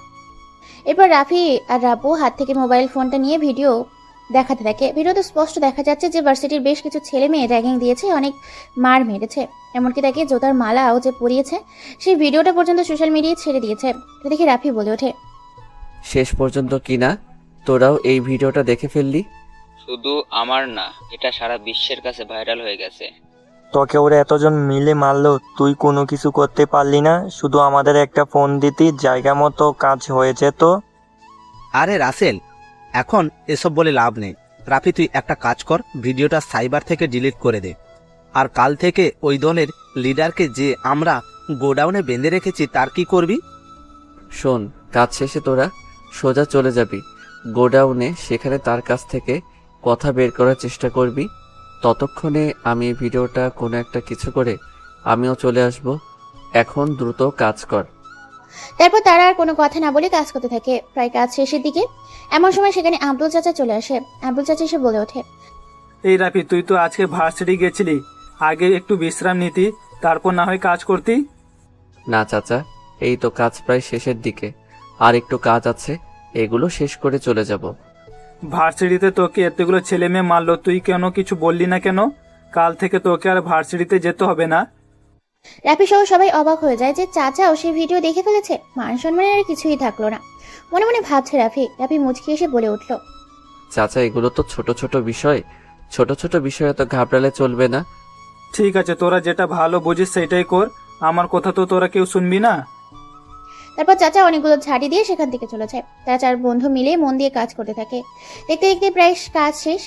এরপর রাফি আর রাব্বু হাত থেকে মোবাইল ফোনটা নিয়ে ভিডিও দেখাতে থাকে। ভিডিওতে স্পষ্ট দেখা যাচ্ছে যে ভার্সিটির বেশ কিছু ছেলে মেয়ে র্যাগিং দিয়েছে, অনেক মার মেরেছে, এমনকি তাকে জোতার মালাও যে পরিয়েছে সেই ভিডিওটা পর্যন্ত সোশ্যাল মিডিয়ায় ছেড়ে দিয়েছে। এটা দেখে রাফি বলে ওঠে, শেষ পর্যন্ত কিনা তোরাও এই ভিডিওটা দেখে ফেললি। শুধু আমার না, এটা সারা বিশ্বের কাছে ভাইরাল হয়ে গেছে। তোকে ওরা এতজন মিলে মারলো, তুই কোনো কিছু করতে পারলি না? শুধু আমাদের একটা ফোন দিতি, জায়গা মতো কাজ হয়েছে তো। আরে রাসেল, এখন এসব বলে লাভ নেই। রাফি, তুই একটা কাজ কর, ভিডিওটা সাইবার থেকে ডিলিট করে দে। আর কাল থেকে ওই দলের লিডারকে যে আমরা গোডাউনে বেঁধে রেখেছি তার কি করবি? শোন, কাজ শেষে তোরা সোজা চলে যাবি গোডাউনে, সেখানে তার কাছ থেকে কথা বের করার চেষ্টা করবি। ততক্ষণে আমি ভিডিওটা কোনো একটা কিছু করে আমিও চলে আসব। এখন দ্রুত কাজ কর। তারপর তারা আর কোনো কথা না বলে কাজ করতে থাকে। প্রায় কাজ শেষের দিকে এমন সময় সেখানে আব্দুল চাচা চলে আসে। আব্দুল চাচা এসে বলে ওঠে, এই রাফি, তুই তো আজকে ভার্সিটি গেছিলি, আগে একটু বিশ্রাম নিতি, তারপর না হয় কাজ করতি। না চাচা, এই তো কাজ প্রায় শেষের দিকে, আর একটু কাজ আছে, এগুলো শেষ করে চলে যাব। ভার্সিটিতে তোকে এতগুলো ছেলে মেয়ে মারলো, তুই কেন কিছু বললি না কেন? কাল থেকে তোকে আর ভার্সিটিতে যেতে হবে না। রাফি সহ সবাই অবাক হয়ে যায় যে চাচাও সেই ভিডিও দেখে ফেলেছে। মান সম্মানের আর কিছুই থাকলো না। মনে মনে ভাবছে রাফি। রাফি মুচকি এসে বলে উঠল, চাচা, এগুলো তো ছোট ছোট বিষয়, ছোট ছোট বিষয়ে তো ঘাবড়ালে চলবে না। ঠিক আছে, তোরা যেটা ভালো বুঝিস সেটাই কর, আমার কথা তো তোরা কেউ শুনবি না। তারপর চাচা অনেকগুলো ঝাড়ি দিয়ে সেখান থেকে চলে যায়। তারা চার বন্ধু মিলে মন দিয়ে কাজ করতে থাকে। দেখতে দেখতে প্রায় কাজ শেষ।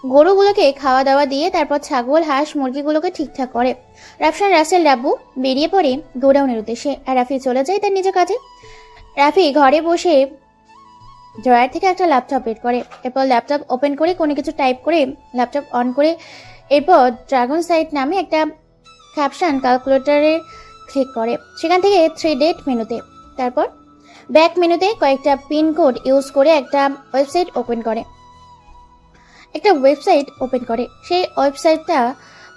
গরুগুলোকে খাওয়া দাওয়া দিয়ে তারপর ছাগল, হাঁস, মুরগিগুলোকে ঠিকঠাক করে রাফসান, রাসেল, রাব্বু বেরিয়ে পড়ে গোডাউনের উদ্দেশ্যে। আর রাফি চলে যায় তার নিজের কাজে। রাফি ঘরে বসে ড্রয়ার থেকে একটা ল্যাপটপ বের করে। এরপর ল্যাপটপ ওপেন করে কোনো কিছু টাইপ করে ল্যাপটপ অন করে এরপর ড্রাগন সাইট নামে একটা ক্যাপশন ক্যালকুলেটরে ক্লিক করে। সেখান থেকে 3 ডেট মেনুতে, তারপর ব্যাক মেনুতে কয়েকটা পিন কোড ইউজ করে একটা ওয়েবসাইট ওপেন করে সেই ওয়েবসাইটটা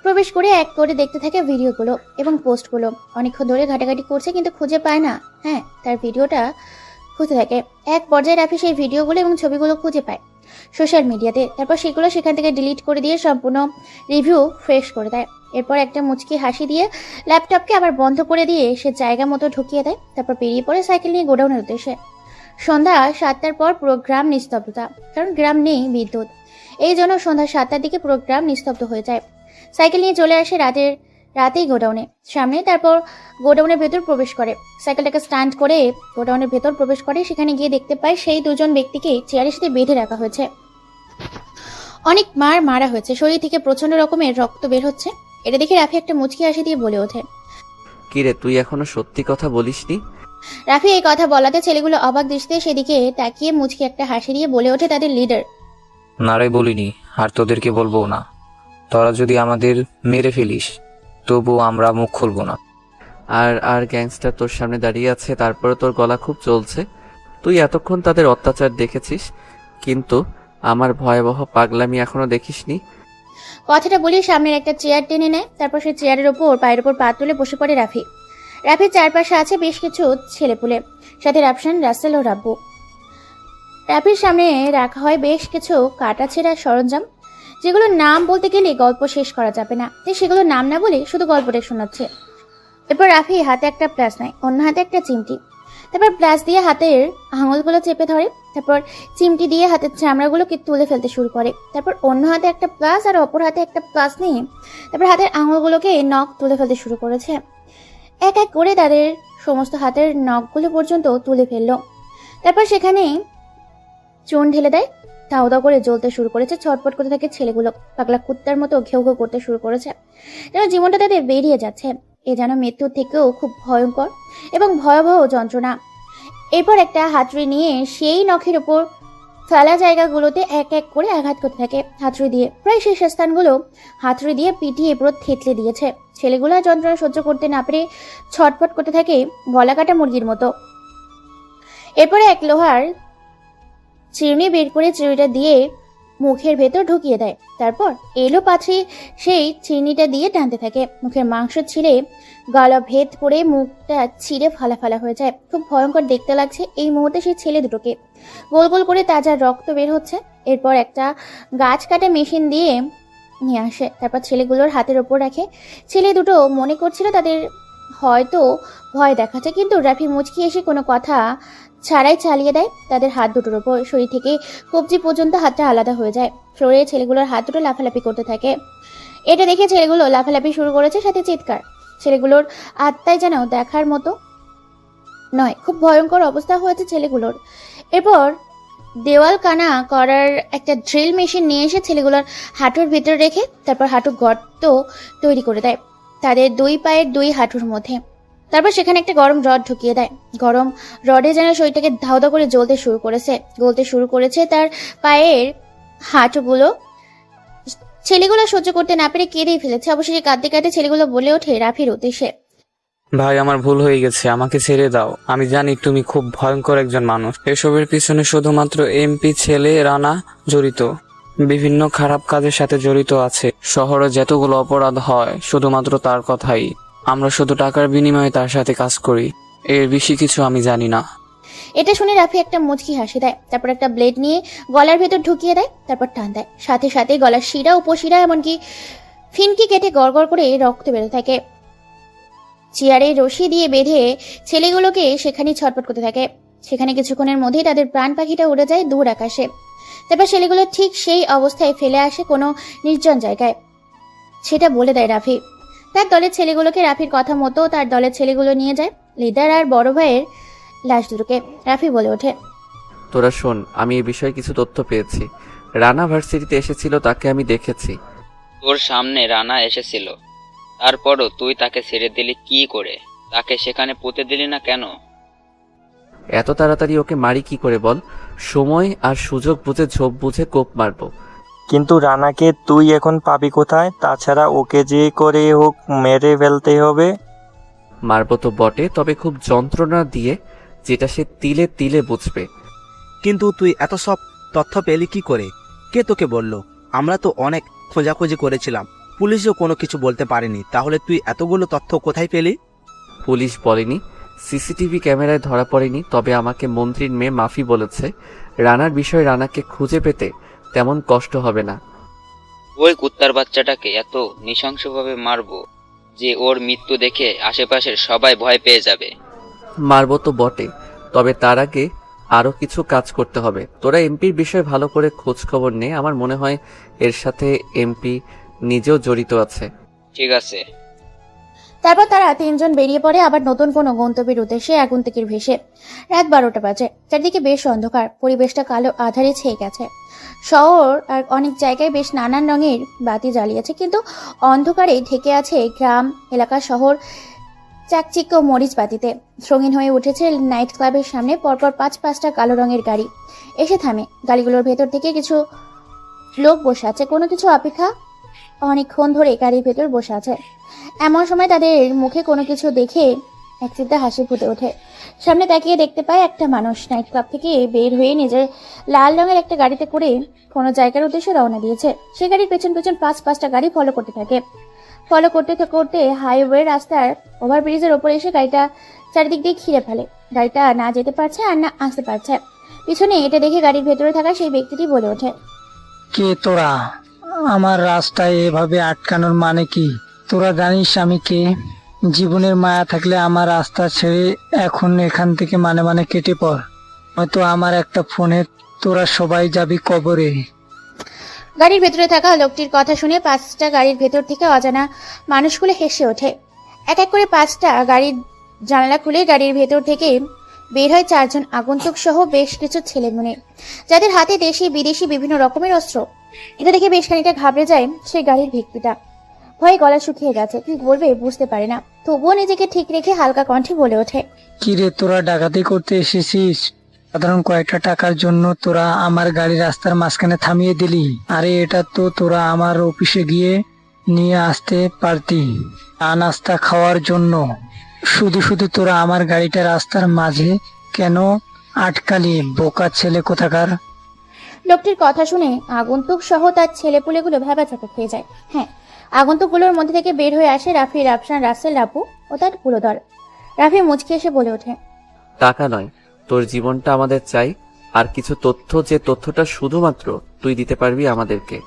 প্রবেশ করে এক করে দেখতে থাকে ভিডিওগুলো এবং পোস্টগুলো। অনেকক্ষণ ধরে ঘাটাঘাটি করছে কিন্তু খুঁজে পায় না। তার ভিডিওটা খুঁজতে থাকে। এক পর্যায়ে রাফি সেই ভিডিওগুলো এবং ছবিগুলো খুঁজে পায় সোশ্যাল মিডিয়াতে। তারপর সেগুলো সেখান থেকে ডিলিট করে দিয়ে সম্পূর্ণ রিভিউ ফ্রেশ করে দেয়। এরপর একটা মুচকি হাসি দিয়ে ল্যাপটপকে আবার বন্ধ করে দিয়ে সে জায়গা মতো ঢুকিয়ে দেয়। তারপর বেরিয়ে পড়ে সাইকেল নিয়ে গোডাউনের উদ্দেশ্যে। সন্ধ্যা 7টার পর পুরো গ্রাম নিস্তব্ধতা, কারণ গ্রাম নেই বিদ্যুৎ। এই জন্য সন্ধ্যা 7টার দিকে পুরো গ্রাম নিস্তব্ধ হয়ে যায়। সাইকেল নিয়ে চলে আসে রাতেই গোডাউনে সামনে। তারপর গোডাউনের ভেতর প্রবেশ করে, সাইকেলটাকে স্ট্যান্ড করে গোডাউনের ভেতর প্রবেশ করে। সেখানে গিয়ে দেখতে পায় সেই দুজন ব্যক্তিকে চেয়ারের সাথে বেঁধে রাখা হয়েছে। অনেক মারা হয়েছে, শরীর থেকে প্রচন্ড রকমের রক্ত বের হচ্ছে। এটা দেখে রাফি একটা মুচকি হাসি দিয়ে বলে ওঠে, কিরে, তুই এখনো সত্যি কথা বলিসনি? রাফি এই কথা বলাতে ছেলেগুলো অবাক দৃষ্টিতে সেদিকে তাকিয়ে মুচকি একটা হাসি দিয়ে বলে ওঠে তাদের লিডার, না রে, বলিনি, আর তোদেরকে বলবো না। তোরা যদি আমাদের মেরে ফেলিস তবু আমরা মুখ খুলবো না। আর গ্যাংস্টার তোর সামনে দাঁড়িয়ে আছে, তারপরে তোর গলা খুব চলছে। তুই এতক্ষণ তাদের অত্যাচার দেখেছিস, কিন্তু আমার ভয়াবহ পাগলামি এখনো দেখিসনি। কথাটা বলে সামনের একটা চেয়ার টেনে নেয়। তারপর সেই চেয়ারের ওপর পায়ের ওপর পা তুলে বসে পড়ে রাফি। রাফির চারপাশে আছে বেশ কিছু ছেলেপুলে, সাথে রাফসান, রাসেল ও রাব্বু। রাফির সামনে রাখা হয় বেশ কিছু কাটাছেঁড়া সরঞ্জাম, যেগুলোর নাম বলতে গেলে গল্প শেষ করা যাবে না, তাই সেগুলো নাম না বলে শুধু গল্পটা শোনাচ্ছে। এরপর রাফি হাতে একটা প্লাস নেয়, অন্য হাতে একটা চিমটি। তারপর প্লাস দিয়ে হাতের আঙুলগুলো চেপে ধরে, তারপর চিমটি দিয়ে হাতের চামড়াগুলোকে তুলে ফেলতে শুরু করে। তারপর অন্য হাতে একটা প্লাস আর অপর হাতে একটা প্লাস নিয়ে তারপর হাতের আঙুলগুলোকে নখ তুলে ফেলতে শুরু করেছে। এক এক করে তাদের সমস্ত হাতের নখগুলো পর্যন্ত তুলে ফেললো। তারপর সেখানে চুন ঢেলে দেয় দাও দাও করে জ্বলতে শুরু করেছে। ছটপট করতে থাকে ছেলেগুলো, পাগলা কুত্তার মতো ঘেউ ঘেউ করতে শুরু করেছে, যেন জীবনটা তাদের বেরিয়ে যাচ্ছে। এ যেন মৃত্যুর থেকেও খুব ভয়ঙ্কর এবং ভয়াবহ যন্ত্রণা। এরপর একটা হাতুড়ি নিয়ে সেই নখের উপর ফেলা জায়গাগুলোতে এক এক করে আঘাত করতে থাকে হাতুড়ি দিয়ে। প্রায় শেষ স্থানগুলো হাতুড়ি দিয়ে পিটিয়ে পুরো থেতলে দিয়েছে। ছেলেগুলো আর যন্ত্রণা সহ্য করতে না পেরে ছটফট করতে থাকে গলা কাটা মুরগির মতো। এরপরে এক লোহার চিরুনি বের করে চিরুনিটা দিয়ে মুখের ভেতর ঢুকিয়ে দেয়। তারপর এলো পাথরি সেই চিরুনিটা দিয়ে টানতে থাকে। মুখের মাংস ছিঁড়ে গলা ভেদ করে মুখটা ছিঁড়ে ফালা ফালা হয়ে যায়। খুব ভয়ঙ্কর দেখতে লাগছে এই মুহূর্তে সেই ছেলে দুটোকে। গোল গোল করে তাজা রক্ত বের হচ্ছে। এরপর একটা গাছ কাটা মেশিন দিয়ে নিয়ে আসে, তারপর ছেলেগুলোর হাতের ওপর রাখে। ছেলে দুটো মনে করছিল তাদের হয়তো ভয় দেখাচ্ছে, কিন্তু রাফি মুচকি এসে কোনো কথা ছাড়াই চালিয়ে দেয় তাদের হাত দুটোর ওপর। শরীর থেকে কবজি পর্যন্ত হাতটা আলাদা হয়ে যায়। শরীরে ছেলেগুলোর হাত দুটো লাফালাফি করতে থাকে। এটা দেখে ছেলেগুলো লাফালাফি শুরু করেছে, সাথে চিৎকার। ছেলেগুলোর আত্মায় যেন দেখার মতো নয়, খুব ভয়ঙ্কর অবস্থা হয়েছে ছেলেগুলোর। এরপর দেওয়াল কানা করার একটা ড্রিল মেশিন নিয়ে এসে ছেলেগুলোর হাঁটুর ভিতরে রেখে তারপর হাঁটু গর্ত তৈরি করে দেয় তাদের দুই পায়ের দুই হাঁটুর মধ্যে। তারপর সেখানে একটা গরম রড ঢুকিয়ে দেয়। গরম রডে যেন শরীরটাকে ধাও ধাও করে জ্বলতে শুরু করেছে তার পায়ের হাঁটুগুলো। ছেলেগুলো সহ্য করতে না পেরে কেঁদেই ফেলেছে। অবশেষে কাঁদতে কাঁদতে ছেলেগুলো বলে ওঠে রাফির উদ্দেশ্যে, ভাই আমার ভুল হয়ে গেছে, আমাকে ছেড়ে দাও। আমি জানি তুমি খুব ভয়ঙ্কর একজন মানুষ। এসবের পিছনে শুধুমাত্র এমপি ছেলে রানা জড়িত, বিভিন্ন খারাপ কাজের সাথে জড়িত আছে। শহরে যতগুলো অপরাধ হয় শুধুমাত্র তার কথাই। আমরা শুধু টাকার বিনিময়ে তার সাথে কাজ করি, এর বেশি কিছু আমি জানি না। এটা শুনে রাফি একটা মুচকি হাসি দেয়। তারপর একটা ব্লেড নিয়ে গলার ভেতর ঢুকিয়ে দেয়, তারপর টান দেয়। সাথে সাথে গলার শিরা উপশিরা এমনকি ফিনকি কেটে গড়গড় করে রক্ত বেরোতে থাকে। চেয়ারে রশি দিয়ে বেঁধে ছেলেগুলোকে সেখানে ছটপট করতে থাকে। সেখানে কিছুক্ষণের মধ্যেই তাদের প্রাণ পাখিটা উড়ে যায় দূর আকাশে। তারপর ছেলেগুলো ঠিক সেই অবস্থায় ফেলে আসে কোনো নির্জন জায়গায়। সেটা বলে দেয় রাফি। তার দলের ছেলেগুলোকে রাফির কথা মতো তার দলের ছেলেগুলো নিয়ে যায় লিডার আর বড় ভাইয়ের লাশ দুটোকে। রাফি বলে ওঠে, তোরা শোন, আমি এই বিষয়ে কিছু তথ্য পেয়েছি। রানা ভার্সিটিতে এসেছিল, তাকে আমি দেখেছি। তোর সামনে রানা এসেছিল, তারপরও তুই তাকে ছেড়ে দিলি কি করে? তাকে সেখানে পুঁতে দিলি না কেন? এত তাড়াতাড়ি ওকে মারি কি করে বল? সময় আর সুযোগ বুঝে ঝোপ বুঝে কোপ মারবো। কিন্তু রানাকে তুই এখন পাবি কোথায়? তাছাড়া ওকে যে করে হোক মেরে ফেলতে হবে। মারবো তো বটে, তবে খুব যন্ত্রণা দিয়ে, যেটা সে তিলে তিলে বুঝবে। কিন্তু তুই এত সব তথ্য পেলি কি করে? কে তোকে বলল? আমরা তো অনেক খোঁজাখুঁজি করেছিলাম, পুলিশও কোনো কিছু বলতে পারেনি। তাহলে তুই এতগুলো তথ্য কোথায় পেলি? পুলিশ বলেনি, সিসিটিভি ক্যামেরায় ধরা পড়েনি, তবে আমাকে মন্ত্রীর মেয়ে মাফি বলেছে রানার বিষয়ে রানাকে খুঁজে পেতে তেমন কষ্ট হবে না। ওই কুত্তার বাচ্চাটাকে এত নৃশংসভাবে মারবো যে ওর মৃত্যু দেখে আশেপাশের সবাই ভয় পেয়ে যাবে। মারবো তো বটে, তবে তার আগে আরো কিছু কাজ করতে হবে। তোরা এমপির বিষয়ে ভালো করে খোঁজ খবর নে। আমার মনে হয় এর সাথে এমপি নিজেও জড়িত আছে। ঠিক আছে। তারপর তারা তিনজন বেরিয়ে পড়ে আবার নতুন কোনো গন্তব্যের উদ্দেশ্যে আগন্তুকের ভেসে। রাত 12টা বাজে। চারদিকে বেশ অন্ধকার, পরিবেশটা কালো আধারে ছেয়ে গেছে। শহর আর অনেক জায়গায় বেশ নানান রঙের বাতি জ্বালিয়েছে, কিন্তু অন্ধকারে ঢেকে আছে গ্রাম এলাকা শহর চাকচিক্য মরিচ বাতিতে। রঙিন হয়ে উঠেছে নাইট ক্লাবের সামনে পরপর 5-5টা কালো রঙের গাড়ি এসে থামে। গাড়িগুলোর ভেতর থেকে কিছু লোক বসে আছে, কোনো কিছু অপেক্ষা অনেকক্ষণ ধরে গাড়ির ভেতর বসে আছে। এমন সময় তাদের মুখে কোনো কিছু দেখে একচিলতে হাসি ফুটে ওঠে। সামনে তাকিয়ে দেখতে পায় একটা মানুষ নাইট ক্লাব থেকে বের হয়ে নিজের লাল রঙের একটা গাড়িতে করে কোনো জায়গার উদ্দেশ্যে রওনা দিয়েছে। সে গাড়ির পেছন পেছন 5-5টা গাড়ি ফলো করতে থাকে। ফলো করতে করতে হাইওয়ে রাস্তার ওভারব্রিজের ওপরে এসে গাড়িটা চারিদিক দিয়ে ঘিরে ফেলে। গাড়িটা না যেতে পারছে আর না আসতে পারছে। পিছনে এটা দেখে গাড়ির ভেতরে থাকা সেই ব্যক্তিটি বলে ওঠে, কে তোরা? আমার রাস্তায় এভাবে আটকানোর মানে কি? তোরা জানিস আমি কে? জীবনের মায়া থাকলে আমার রাস্তা ছেড়ে এখন এখান থেকে মানে কেটে পড়, হয়তো আমার একটা ফোনে তোরা সবাই যাবি কবরে। গাড়ির ভেতরে থাকা লোকটির কথা শুনে 5টা গাড়ির ভেতর থেকে অজানা মানুষগুলো হেসে ওঠে। এক এক করে 5টা গাড়ির জানালা খুলে গাড়ির ভেতর থেকে বের হয় 4 জন আগন্তুক সহ বেশ কিছু ছেলেমেয়ে, যাদের হাতে দেশি বিদেশি বিভিন্ন রকমের অস্ত্র। এটা দেখে বেশ খানিকটা ঘাবড়ে যায় সেই গাড়ির ভিত্তিটা। ভয়ে গলা শুকিয়ে গেছে, কি বলবে বুঝতে পারে না, তবুও নিজেকে ঠিক রেখে হালকা কণ্ঠে বলে ওঠে, কিরে তোরা ডাকাতি করতে এসেছিস? সাধারণ কয়েকটা টাকার জন্য তোরা আমার গাড়ি রাস্তার মাঝখানে থামিয়ে দিলি। আরে এটা তো তোরা আমার অফিসে গিয়ে নিয়ে আসতে পারতি, চা নাস্তা খাওয়ার জন্য। শুধু শুধু তোরা আমার গাড়িটা রাস্তার মাঝে কেন আটকালি, বোকা ছেলে কোথাকার। লোকটির কথা শুনে আগন্তুক সহ তার ছেলেপুলেগুলো ভ্যাবাচাপা খেয়ে যায়। হ্যাঁ, আগন্তুকগুলোর মধ্যে থেকে বের হয়ে আসে রাফি, রাফসান, রাসেল, রাপু ও তার কুলোদর। রাফি মুচকি এসে বলে ওঠে, টাকা নয়, তোর জীবনটা আমাদের চাই, আর কিছু তথ্য, যে তথ্যটা শুধুমাত্র তুই দিতে পারবি আমাদেরকে।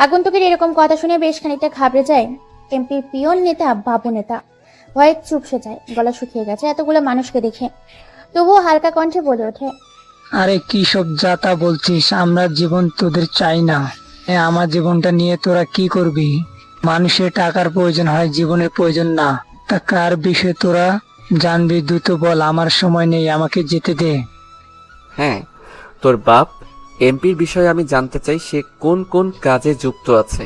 আগন্তুকের এরকম কথা শুনে বেশ খানিকটা ঘাবড়ে যায় এমপির পিয়ন নেতা বাবু নেতা। ভয়ে চুপসে যায়, গলা শুকিয়ে গেছে এতগুলো মানুষকে দেখে, তবুও হালকা কণ্ঠে বলে ওঠে, আরে কি সব যাতা বলছিস? আমরা জীবন তোদের চাই না। আমার জীবনটা নিয়ে তোরা কি করবি? মানুষের টাকার প্রয়োজন হয়, জীবনের প্রয়োজন না। তা কার বিষয়ে তোরা জানবি দ্রুত বল, আমার সময় নেই, আমাকে যেতে দে। হ্যাঁ, তোর বাপ এমপির বিষয়ে আমি জানতে চাই, সে কোন কোন কাজে যুক্ত আছে।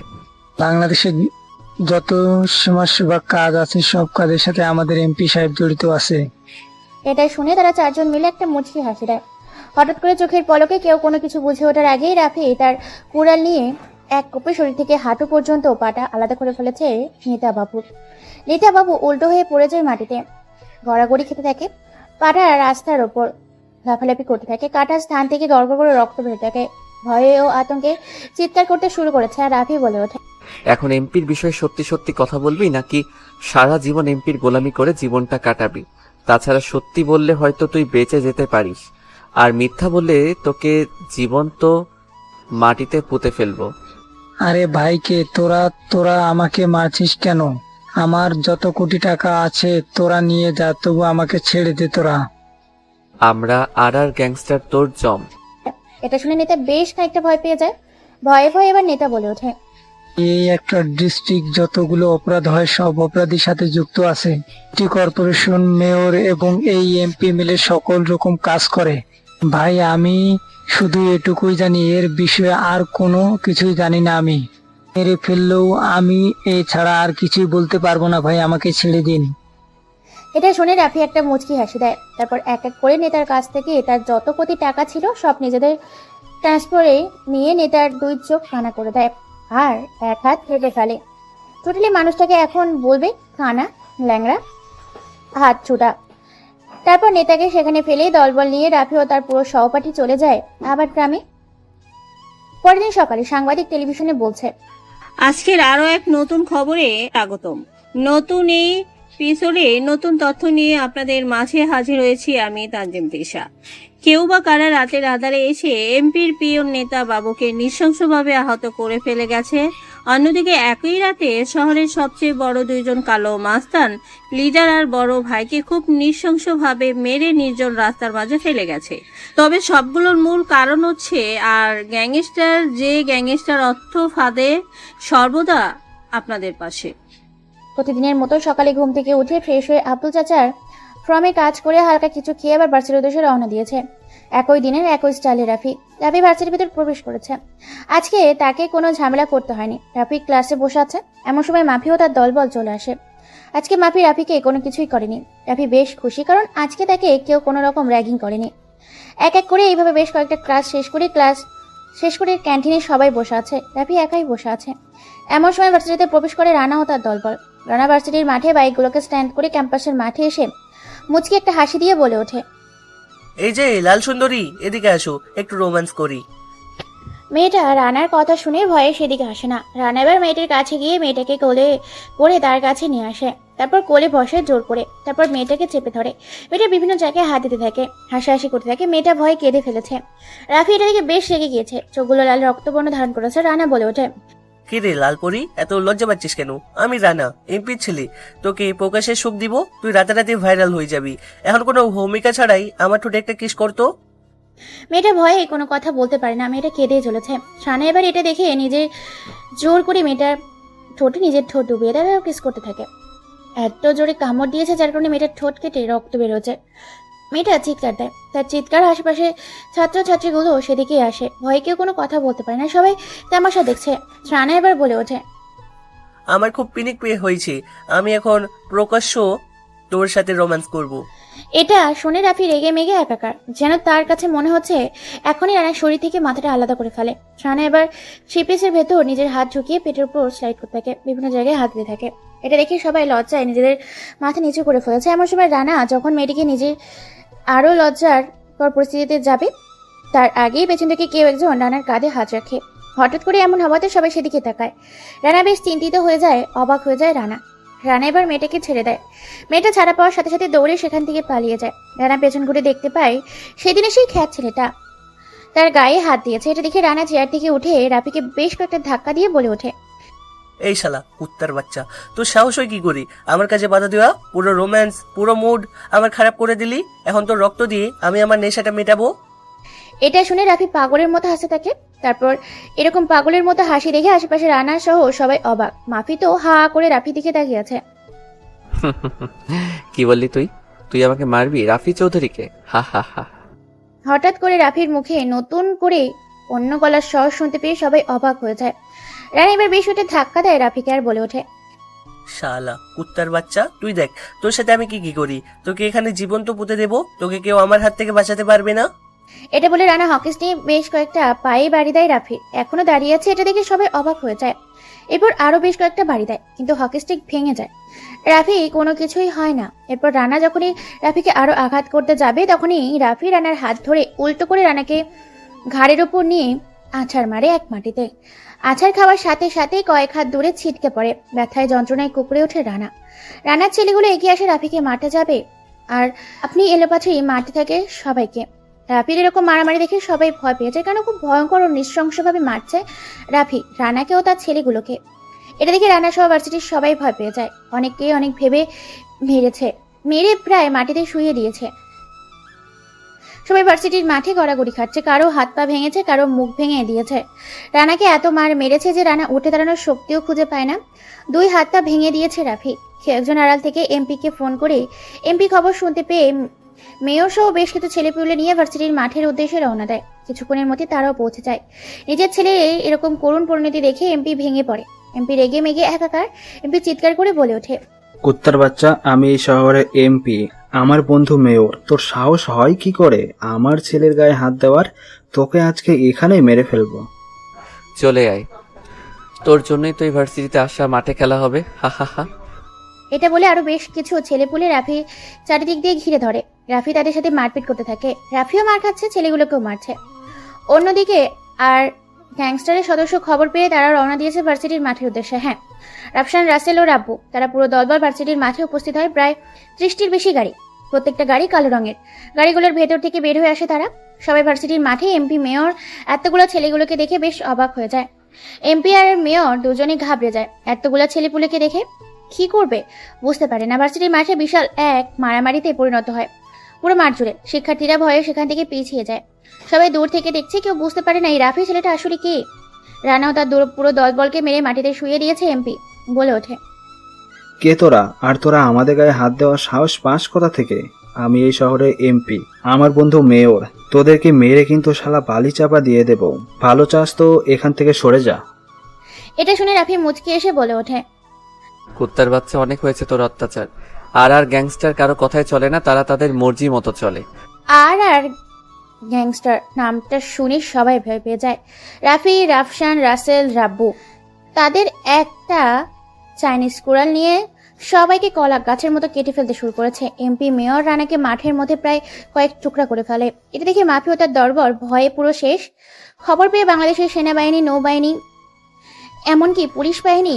বাংলাদেশে যত সমাজসেবা কাজ আছে সব কাজের সাথে আমাদের এমপি সাহেব জড়িত আছে। এটাই শুনে তারা 4 জন মিলে একটা মুচকি হাসি দেয়। হঠাৎ করে চোখের পলকে কেউ কোনো কিছু বুঝে ওঠার আগেই রাফি তার কুড়াল নিয়ে এক কোপে শরীর থেকে হাঁটু পর্যন্ত পাটা আলাদা করে ফেলেছে নেতা বাবুর। নেতা বাবু উল্টো হয়ে পড়ে যায় মাটিতে, গড়াগড়ি খেতে থাকে, পাটা রাস্তার ওপর লাফালাফি করতে থাকে, কাটা স্থান থেকে গড়গড় করে রক্ত বেরোতে থাকে। ভয়ে ও আতঙ্কে চিৎকার করতে শুরু করেছে। আর রাফি বলে ওঠে, এখন এমপির বিষয়ে সত্যি সত্যি কথা বলবি, নাকি সারা জীবন এমপির গোলামি করে জীবনটা কাটাবি? তাছাড়া সত্যি বললে হয়তো তুই বেঁচে যেতে পারিস, আর মিথ্যা বললে তোকে জীবন্ত মাটিতে পুঁতে ফেলবো। আরে ভাইকে তোরা আমাকে মারছিস কেন? আমার যত কোটি টাকা আছে তোরা নিয়ে যা, তবু আমাকে ছেড়ে দে তোরা। আমরা আর গ্যাংস্টার তোর জম। এটা শুনে নেতা বেশ খানিকটা ভয় পেয়ে যায়। ভয়ে ভয়ে এবার নেতা বলে ওঠে, এই একটা ডিস্ট্রিক্ট যতগুলো অপরাধ হয় সব অপরাধীর সাথে যুক্ত আছে। সিটি কর্পোরেশন, মেয়র এবং এই এমপি মিলে সকল রকম কাজ করে। ভাই আমি শুধু এটুকুই জানি, এর বিষয়ে আর কোনো কিছুই জানি না। আমি মেরে ফেললেও আমি এছাড়া আর কিছুই বলতে পারবো না। ভাই আমাকে ছেড়ে দিন। এটা শুনে রাফি একটা মুচকি হাসি দেয়। তারপর এক এক করে নেতার কাছ থেকে তার যত কোটি টাকা ছিল সব নিজেদের ট্রান্সফারে নিয়ে নেতার 2 চোখ কানা করে দেয় আর 1 হাত কেটে ফেলে। টোটালি মানুষটাকে এখন বলবে কানা, ল্যাংড়া, হাত ছুটা। তারপর নেতাকে সেখানে ফেলে দলবল নিয়ে রাফি ও তার পুরো সহপাঠী চলে যায় আবার গ্রামে। পরের দিন সকালে সাংবাদিক টেলিভিশনে বলছে, আজকের আরো এক নতুন খবরে স্বাগতম। নতুন এই এপিসোডে নতুন তথ্য নিয়ে আপনাদের মাঝে হাজির হয়েছি আমি তানজিম তিশা। কেউ বা কারা রাতের আধারে এসে এমপির পিয়ন নেতা বাবুকে নৃশংসভাবে আহত করে ফেলে গেছে। অন্যদিকে একই রাতে শহরের সবচেয়ে বড় 2 জন কালো মাস্তান লিডার আর বড় ভাইকে খুব নৃশংসভাবে মেরে নির্জন রাস্তার মাঝে ফেলে গেছে। তবে সবগুলোর মূল কারণ হচ্ছে আর গ্যাংস্টার অর্থ ফাঁদে সর্বদা আপনাদের পাশে। প্রতিদিনের মতো সকালে ঘুম থেকে উঠে ফ্রেশ হয়ে আব্দুল চাচার ফ্রমে কাজ করে হালকা কিছু খেয়ে আবার ভার্সিটির উদ্দেশ্যে রওনা দিয়েছে। একই দিনের একই স্টাইলে রাফি ভার্সিটির ভিতর প্রবেশ করেছে। আজকে তাকে কোনো ঝামেলা করতে হয়নি। রাফি ক্লাসে বসে আছে, এমন সময় মাফি ও তার দলবল চলে আসে। আজকে মাফি রাফিকে কোনো কিছুই করেনি। রাফি বেশ খুশি, কারণ আজকে তাকে কেউ কোনো রকম র্যাগিং করেনি। এক এক করে এইভাবে বেশ কয়েকটা ক্লাস শেষ করে ক্যান্টিনে সবাই বসে আছে, রাফি একাই বসে আছে। এমন সময় ভার্সিটিতে প্রবেশ করে রানা ও তার দলবল। রানা ভার্সিটির মাঠে বাইকগুলোকে স্ট্যান্ড করে ক্যাম্পাসের মাঠে এসে মুচকি একটা হাসি দিয়ে বলে ওঠে, এই যে লাল সুন্দরী, এদিকে আসো, একটু রোম্যান্স করি। মেয়েটা রানার কথা শুনে ভয়ে সেদিকে আসে না। রানা এবার মেয়েটির কাছে গিয়ে মেয়েটাকে কোলে করে তার কাছে নিয়ে আসে, তারপর কোলে বসে জোর করে, তারপর মেয়েটাকে চেপে ধরে। মেয়েটা বিভিন্ন জায়গায় হাত দিতে থাকে, হাসাহাসি করতে থাকে। মেয়েটা ভয়ে কেঁদে ফেলেছে। রাফি এটা দেখে বেশ রেগে গিয়েছে, চোখগুলো লাল রক্তবর্ণ ধারণ করেছে। রানা বলে ওঠে, কি রে লালপরি, এত লজ্জা পাচ্ছিস কেন? আমি রানা, এমপির ছেলে। তোকে প্রকাশে সুখ দিব, তুই রাতারাতি ভাইরাল হয়ে যাবি। এখন কোনো ভূমিকা ছাড়াই আমার ঠোঁটে একটা কিস করতো। মেয়েটা ভয়ে কোনো কথা বলতে পারে না, মেয়েটা কেঁদে চলেছে। রানা এবার এটা দেখে নিজের জোর করে মেয়েটার ঠোঁটে নিজের ঠোঁট ডুবিয়ে দেয়, কিস করতে থাকে। এত জোরে কামড় দিয়েছে যার কারণে মেয়েটার ঠোঁট কেটে রক্ত বেরোচ্ছে। মেয়েটা চিৎকার দেয়। তার চিৎকার আশেপাশে ছাত্রছাত্রীগুলো সেদিকেই আসে। ভয়ে কেউ কোনো কথা বলতে পারে না, সবাই তামাশা দেখছে। রানা এবার বলে ওঠে, আমার খুব পিনিক পেয়ে হয়েছে, আমি এখন প্রকাশ্য তোর সাথে রোম্যান্স করব। এটা শুনে রাফি রেগে মেগে একাকার, যেন তার কাছে মনে হচ্ছে এখনই রানার শরীর থেকে মাথাটা আলাদা করে ফেলে। রানা এবার থ্রি-পিসের ভেতর নিজের হাত ঝুঁকিয়ে পেটের উপর স্লাইড করতে থাকে, বিভিন্ন জায়গায় হাত দিয়ে থাকে। এটা দেখে সবাই লজ্জায় নিজেদের মাথা নিচু করে ফেলেছে। এমন সময় রানা যখন মেয়েটিকে নিজে আরও লজ্জার পর পরিস্থিতিতে যাবে, তার আগেই পেছন থেকে কেউ একজন রানার কাঁধে হাত রাখে। হঠাৎ করে এমন হওয়াতে সবাই সেদিকে তাকায়। রানা বেশ চিন্তিত হয়ে যায়, অবাক হয়ে যায় রানা। রানা এবার মেয়েটাকে ছেড়ে দেয়। মেয়েটা ছাড়া পাওয়ার সাথে সাথে দৌড়ে সেখান থেকে পালিয়ে যায়। রানা পেছন ঘুরে দেখতে পায় সেদিনে সেই খ্যাত ছেলেটা তার গায়ে হাত দিয়েছে। এটা দেখে রানা চেয়ার থেকে উঠে রাফিকে বেশ কয়েকটা ধাক্কা দিয়ে বলে ওঠে, এই শালা কুত্তার বাচ্চা, তোর সাহস হয় কি করি আমার কাছে বাধা দেওয়া? পুরো রোম্যান্স, পুরো মুড আমার খারাপ করে দিলি। এখন তোর রক্ত দিয়ে আমি আমার নেশাটা মেটাবো। এটা শুনে রাফি পাগলের মতো হাসতে থাকে। তারপর এরকম পাগলের মতো হাসি দেখে আশেপাশে রানা সহ সবাই অবাক। মাফি তো হা করে রাফি দিকে তাকিয়ে আছে। কি বললি তুই? তুই আমাকে মারবি রাফি চৌধুরীকে? হা হা হা। হঠাৎ করে রাফির মুখে নতুন করে অন্য গলার স্বর শুনতে পেয়ে সবাই অবাক হয়ে যায়। রানা এবার বেশ ওটা ধাক্কা দেয় রাফিকে আর বলে ওঠে, শালা কুত্তার বাচ্চা, তুই দেখ তোর সাথে আমি কি করি। তোকে এখানে জীবন্ত পুঁতে দেবো, তোকে কেউ আমার হাত থেকে বাঁচাতে পারবে না। এটা বলে রানা হকিস নিয়ে বেশ কয়েকটা পায়ে বাড়ি দেয় রাফির। এখনো দাঁড়িয়ে আছে, এটা দেখে সবাই অবাক হয়ে যায়। এরপর আরো বেশ কয়েকটা বাড়ি দেয়, কিন্তু হকি স্টিক ভেঙে যায়। রাফি কোনো কিছুই হয় না। এরপর রানা যখনই রাফিকে আরো আঘাত করতে যাবে, তখনই রাফি রানার হাত ধরে উল্টো করে রানাকে ঘাড়ের উপর নিয়ে আছাড় মারে এক মাটিতে। আছাড় খাওয়ার সাথে সাথে কয়েক হাত দূরে ছিটকে পড়ে। ব্যথায় যন্ত্রণায় কুকড়ে ওঠে রানা। রানার ছেলেগুলো এগিয়ে আসে রাফিকে মারতে যাবে, আর আপনি এলোপাথারি মারতে থাকে সবাইকে। রাফির এরকম মারামারি দেখে সবাই ভয় পেয়ে যায়, কারণ খুব ভয়ঙ্কর ও নৃশংসভাবে মারছে রাফি রানাকে ও তার ছেলেগুলোকে। এটা দেখে রানা সহ ভার্সিটির সবাই ভয় পেয়ে যায়। অনেককেই অনেক ভেবে মেরে প্রায় মাটিতে শুইয়ে দিয়েছে। সবাই ভার্সিটির মাঠে গড়াগড়ি খাচ্ছে, কারো হাত পা ভেঙেছে, কারো মুখ ভেঙে দিয়েছে। রানাকে এত মার মেরেছে যে রানা উঠে দাঁড়ানোর শক্তিও খুঁজে পায় না। 2 হাত পা ভেঙে দিয়েছে রাফি। একজন আড়াল থেকে এমপিকে ফোন করে এমপি খবর শুনতে পেয়ে মেয়র সহ বেশ কিছু ছেলেপুলে নিয়ে ভার্সিটির মাঠের উদ্দেশ্যে রওনা দেয়। কিছুক্ষণের মধ্যে তারাও পৌঁছে যায়। নিজের ছেলে এরকম করুণ পরিণতি দেখে এমপি ভেঙে পড়ে। এমপি রেগে মেগে একাকার। এমপি চিৎকার করে বলে ওঠে, কুত্তার বাচ্চা, আমি এই শহরের এমপি, আমার বন্ধু মেয়র। তোর সাহস হয় কি করে আমার ছেলের গায়ে হাত দেওয়ার? তোকে আজকে এখানেই মেরে ফেলবো। চলে আয়, তোর জন্যই তো ইউনিভার্সিটিতে আসা, মাঠে খেলা হবে। হা হা হা। এটা বলে আরো বেশ কিছু ছেলেপুলে রাফি চারিদিক দিয়ে ঘিরে ধরে। রাফি তাদের সাথে মারপিট করতে থাকে। রাফিও মার খাচ্ছে, ছেলেগুলোকেও মারছে। অন্যদিকে আর গ্যাংস্টারের সদস্য খবর পেয়ে তারা রওনা দিয়েছে ভার্সিটির মাঠের উদ্দেশ্যে। হ্যাঁ, রাফসান, রাসেল ও রাব্বু তারা পুরো দলবল ভার্সিটির মাঠে উপস্থিত হয়। প্রায় 30টির বেশি গাড়ি, প্রত্যেকটা গাড়ি কালো রঙের। গাড়িগুলোর ভেতর থেকে বের হয়ে আসে তারা। সবাই ভার্সিটির মাঠে এমপি মেয়র এতগুলো ছেলেগুলোকে দেখে বেশ অবাক হয়ে যায়। এমপি আর মেয়র দুজনেই ঘাবড়ে যায় এতগুলো ছেলেপুলেকে দেখে। কি করবে বুঝতে পারে না। ভার্সিটির মাঠে বিশাল এক মারামারিতে পরিণত হয় পুরো মাঠ জুড়ে। শিক্ষার্থীরা ভয়ে সেখান থেকে পিছিয়ে যায়। সবাই দূর থেকে দেখছে, কেউ বুঝতে পারে না এই রাফি ছেলেটা আসলে কে। রানাও তার পুরো দলবলকে মেরে মাটিতে শুয়ে দিয়েছে। এমপি বলে ওঠে, কে তোরা? আর তোরা আমাদের গায়ে হাত দেওয়ার সাহস পাস কোথা থেকে? আমি এই শহরের এমপি, আমার বন্ধু মেয়র। তোদেরকে মেরে কিন্তু শালা বালি চাপা দিয়ে দেব। ভালো চাস তো এখান থেকে সরে যা। এটা শুনে রাফি মুচকি এসে বলে ওঠে, কুত্তার বাচ্চা, অনেক হয়েছে তোর অত্যাচার। আর গ্যাংস্টার কারো কথায় চলে না, তারা তাদের মর্জি মতো চলে। আর গ্যাংস্টার নামটা শুনে সবাই ভয় পেয়ে যায়। রাফি, রাফসান, রাসেল, রাব্বু তাদের একটা চাইনিজ কুড়াল নিয়ে সবাইকে কলা গাছের মতো কেটে ফেলতে শুরু করেছে। এমপি মেয়র রানাকে মাঠের মধ্যে প্রায় কয়েক টুকরা করে ফেলে। এটা দেখে মাফি ও তার দরবার ভয়ে পুরো শেষ। খবর পেয়ে বাংলাদেশের সেনাবাহিনী, নৌবাহিনী, এমনকি পুলিশ বাহিনী,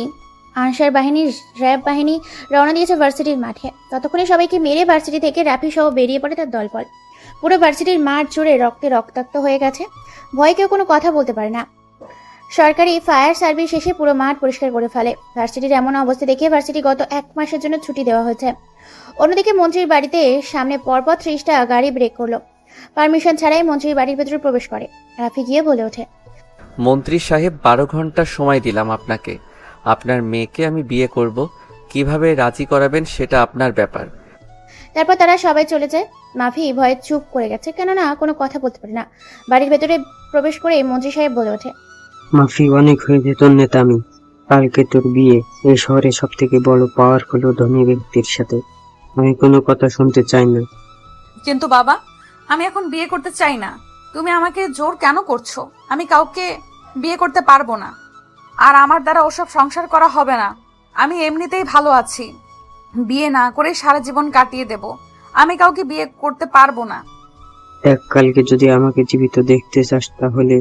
আনসার বাহিনী, র্যাব বাহিনী রওনা দিয়েছে ভার্সিটির মাঠে। ততক্ষণে সবাইকে মেরে ভার্সিটি থেকে রাফি সহ বেরিয়ে পড়ে তার দলবল। পুরো ভার্সিটির মাঠ জুড়ে রক্তে রক্তাক্ত হয়ে গেছে। ভয়ে কেউ কোনো কথা বলতে পারে না। সরকারি ফায়ার সার্ভিস এসে পুরো মাঠ পরিষ্কার করে ফেলে। ভার্সিটির এমন অবস্থা দেখে ভার্সিটি গত 1 মাসের জন্য ছুটি দেওয়া হয়েছে। অন্যদিকে মন্ত্রীর বাড়িতে সামনে পরপর 30টা গাড়ি ব্রেক করলো। পারমিশন ছাড়াই মন্ত্রীর বাড়ির ভেতরে প্রবেশ করে। রাফি গিয়ে বলে ওঠে, মন্ত্রী সাহেব, 12 ঘন্টা সময় দিলাম আপনাকে। আপনার মেয়েকে আমি বিয়ে করব, কিভাবে রাজি করাবেন সেটা আপনার ব্যাপার। তারপর তারা সবাই চলে যায়। মাফি ভয়ে চুপ করে গেছে, কেননা কোনো কথা বলতে পারে না। বাড়ির ভেতরে প্রবেশ করে মন্ত্রী সাহেব বলে ওঠে, মাফি, অনেক হয়েছে তোর নেতামি। কালকে তোর বিয়ে এই শহরে সব থেকে বড় পাওয়ারফুল ও ধনী ব্যক্তির সাথে। আমি কোনো কথা শুনতে চাই না। কিন্তু বাবা, আমি এখন বিয়ে করতে চাই না। তুমি আমাকে জোর কেন করছো? আমি কাউকে বিয়ে করতে পারবো না, আর আমার দ্বারা ওসব সংসার করা হবে না। আমি এমনিতেই ভালো আছি, বিয়ে না করে সারা জীবন কাটিয়ে দেব। আমি কাউকে বিয়ে করতে পারবো না। দেখ, কালকে যদি আমাকে জীবিত দেখতে চাস তাহলে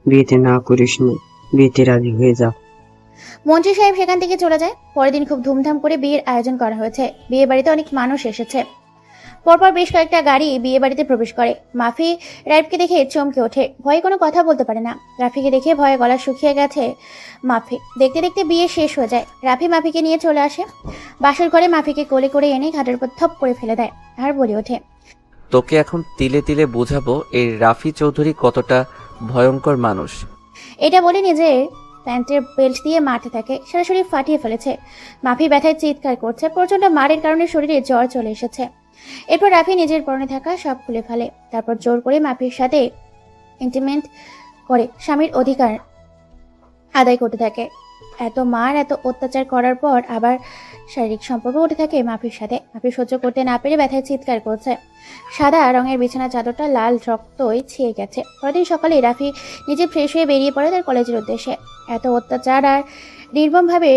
বিয়েতে না করিস না, বিয়েতে রাজি হয়ে যা। মন্ত্রী সাহেব সেখান থেকে চলে যায়। পরের দিন খুব ধুমধাম করে বিয়ের আয়োজন করা হয়েছে। বিয়ে বাড়িতে অনেক মানুষ এসেছে। পরপর বেশ কয়েকটা গাড়ি বিয়ে বাড়িতে প্রবেশ করে। মাফি রাইফকে দেখে চমকে ওঠে, ভয়ে কোনো কথা বলতে পারে না। রাফিকে দেখে ভয়ে গলা শুকিয়ে গেছে মাফি। দেখতে দেখতে বিয়ে শেষ হয়ে যায়। রাফি মাফিকে নিয়ে চলে আসে বাসর ঘরে। মাফিকে কোলে করে এনে ঘাটের উপর থপ করে ফেলে দেয় আর বলে ওঠে, তোকে এখন তিলে তিলে বোঝাবো এই রাফি চৌধুরী কতটা ভয়ঙ্কর মানুষ। এটা বলে নিজের প্যান্টের বেল্ট দিয়ে মারতে থাকে। সারা শরীর ফাটিয়ে ফেলেছে। মাফি ব্যথায় চিৎকার করছে। প্রচন্ড মারের কারণে শরীরে জ্বর চলে এসেছে। এরপর রাফি নিজের পরনে থাকা সব খুলে ফেলে। তারপর জোর করে মাফির সাথে ইন্টিমেট করে স্বামীর অধিকার আদায় করতে থাকে। এত মার, এত অত্যাচার করার পর আবার শারীরিক সম্পর্ক উঠে থাকে মাফির সাথে। মাফি সহ্য করতে না পেরে ব্যথায় চিৎকার করছে। সাদা রঙের বিছানা চাদরটা লাল রক্তই ছিঁয়ে গেছে। পরদিন সকালে রাফি নিজে ফ্রেশ হয়ে বেরিয়ে পড়ে তার কলেজের উদ্দেশ্যে। এত অত্যাচার আর নির্মমভাবে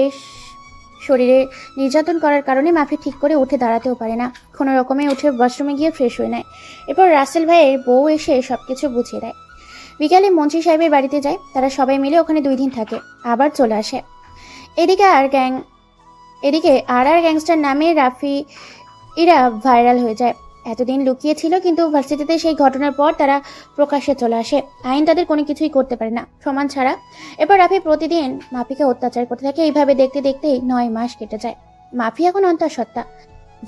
শরীরে নির্যাতন করার কারণে মাফি ঠিক করে উঠে দাঁড়াতেও পারে না। কোনো রকমে উঠে ওয়াশরুমে গিয়ে ফ্রেশ হয়ে নেয়। এরপর রাসেল ভাইয়ের বউ এসে সবকিছু বুঝিয়ে দেয়। বিকালে মন্ত্রী সাহেবের বাড়িতে যায়। তারা সবাই মিলে ওখানে 2 দিন থাকে, আবার চলে আসে। এদিকে আর গ্যাংস্টার নামে রাফি এরা ভাইরাল হয়ে যায়। এতদিন লুকিয়ে ছিল, কিন্তু ভার্সিটিতে সেই ঘটনার পর তারা প্রকাশ্যে চলে আসে। আইন তাদের কোনো কিছুই করতে পারে না, প্রমাণ ছাড়া। এরপর রাফি প্রতিদিন মাফিকে অত্যাচার করতে থাকে। এইভাবে দেখতে দেখতেই 9 মাস কেটে যায়। মাফি এখন অন্তঃসত্ত্বা।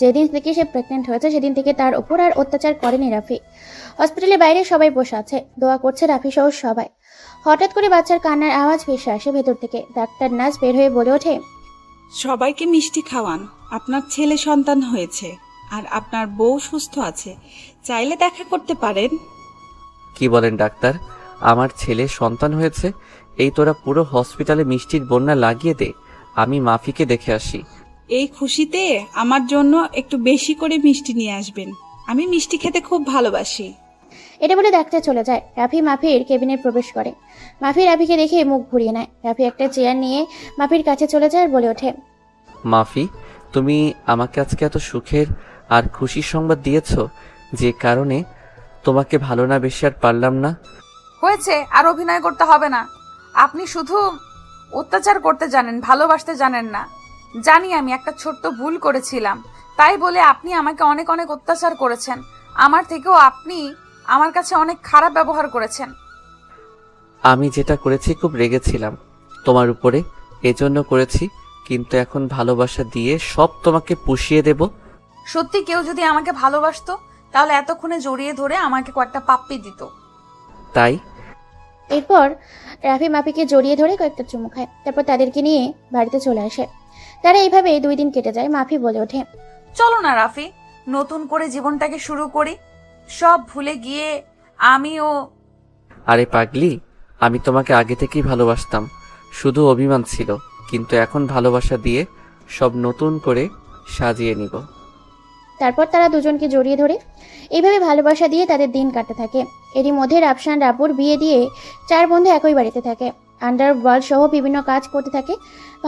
যেদিন থেকে সে প্রেগনেন্ট হয়েছে সেদিন থেকে তার উপর আর অত্যাচার করেনি রাফি। হসপিটালের বাইরে সবাই বসে আছে, দোয়া করছে রাফি সহ সবাই। হঠাৎ করে বাচ্চার কান্নার আওয়াজ ভেসে আসে ভেতর থেকে। ডাক্তার নার্স বের হয়ে বলে ওঠে, সবাইকে মিষ্টি খাওয়ান, আপনার ছেলে সন্তান হয়েছে আর আপনার বউ সুস্থ আছে, চাইলে দেখা করতে পারেন। কি বলেন ডাক্তার? আমার ছেলে সন্তান হয়েছে? এই তোরা পুরো হসপিটালে মিষ্টির বন্যা লাগিয়ে দে, আমি মাফিকে দেখে আসি। এই খুশিতে আমার জন্য একটু বেশি করে মিষ্টি নিয়ে আসবেন, আমি মিষ্টি খেতে খুব ভালোবাসি। এটা বলে ডাক্তার চলে যায়। রাফি মাফির কেবিনে প্রবেশ করে। মাফি রাফিকে দেখে মুখ ঘুরিয়ে নেয়। রাফি একটা চেয়ার নিয়ে মাফির কাছে চলে যায় আর বলে ওঠে, মাফি, তুমি আমাকে আজকে এত সুখের আর খুশির সংবাদ দিয়েছ, যে কারণে তোমাকে ভালো না বেশি আর পারলাম না। হয়েছে, আর অভিনয় করতে হবে না। আপনি শুধু অত্যাচার করতে জানেন, ভালোবাসতে জানেন না। জানি আমি একটা ছোট্ট ভুল করেছিলাম, তাই বলে আপনি আমাকে অনেক অনেক অত্যাচার করেছেন। আমার থেকেও আপনি আমার কাছে অনেক খারাপ ব্যবহার করেছেন। আমি যেটা করেছি খুব রেগেছিলাম তোমার উপরে, এজন্য করেছি, কিন্তু এখন ভালোবাসা দিয়ে সব তোমাকে পুষিয়ে দেব। সত্যি কেউ যদি আমাকে ভালোবাসতো তাহলে এতক্ষণে জড়িয়ে ধরে আমাকে কয়েকটা পাপ্পি দিত। তাই এরপর রাফি মাফিকে জড়িয়ে ধরে কয়েকটা চুমু খায়। তারপর তাদেরকে নিয়ে বাড়িতে চলে আসে। তারা এইভাবে 2 দিন কেটে যায়। মাফি বলে ওঠে, চলো না রাফি, নতুন করে জীবনটাকে শুরু করি। সব ভুলে গিয়ে আমিও। আরে পাগলি, আমি তোমাকে আগে থেকেই ভালোবাসতাম, শুধু অভিমান ছিল, কিন্তু এখন ভালোবাসা দিয়ে সব নতুন করে সাজিয়ে নিব। তারপর তারা দুজনকে জড়িয়ে ধরে এইভাবে ভালোবাসা দিয়ে তাদের দিন কাটতে থাকে। এরই মধ্যে রাফসান রাপুর বিয়ে দিয়ে 4 বন্ধু একই বাড়িতে থাকে। আন্ডারওয়ার্ল্ড সহ বিভিন্ন কাজ করতে থাকে।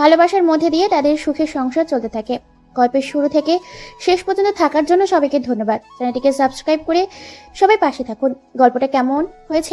ভালোবাসার মধ্যে দিয়ে তাদের সুখের সংসার চলতে থাকে। গল্পের শুরু থেকে শেষ পর্যন্ত থাকার জন্য সবাইকে ধন্যবাদ। চ্যানেলটিকে সাবস্ক্রাইব করে সবাই পাশে থাকুন। গল্পটা কেমন হয়েছে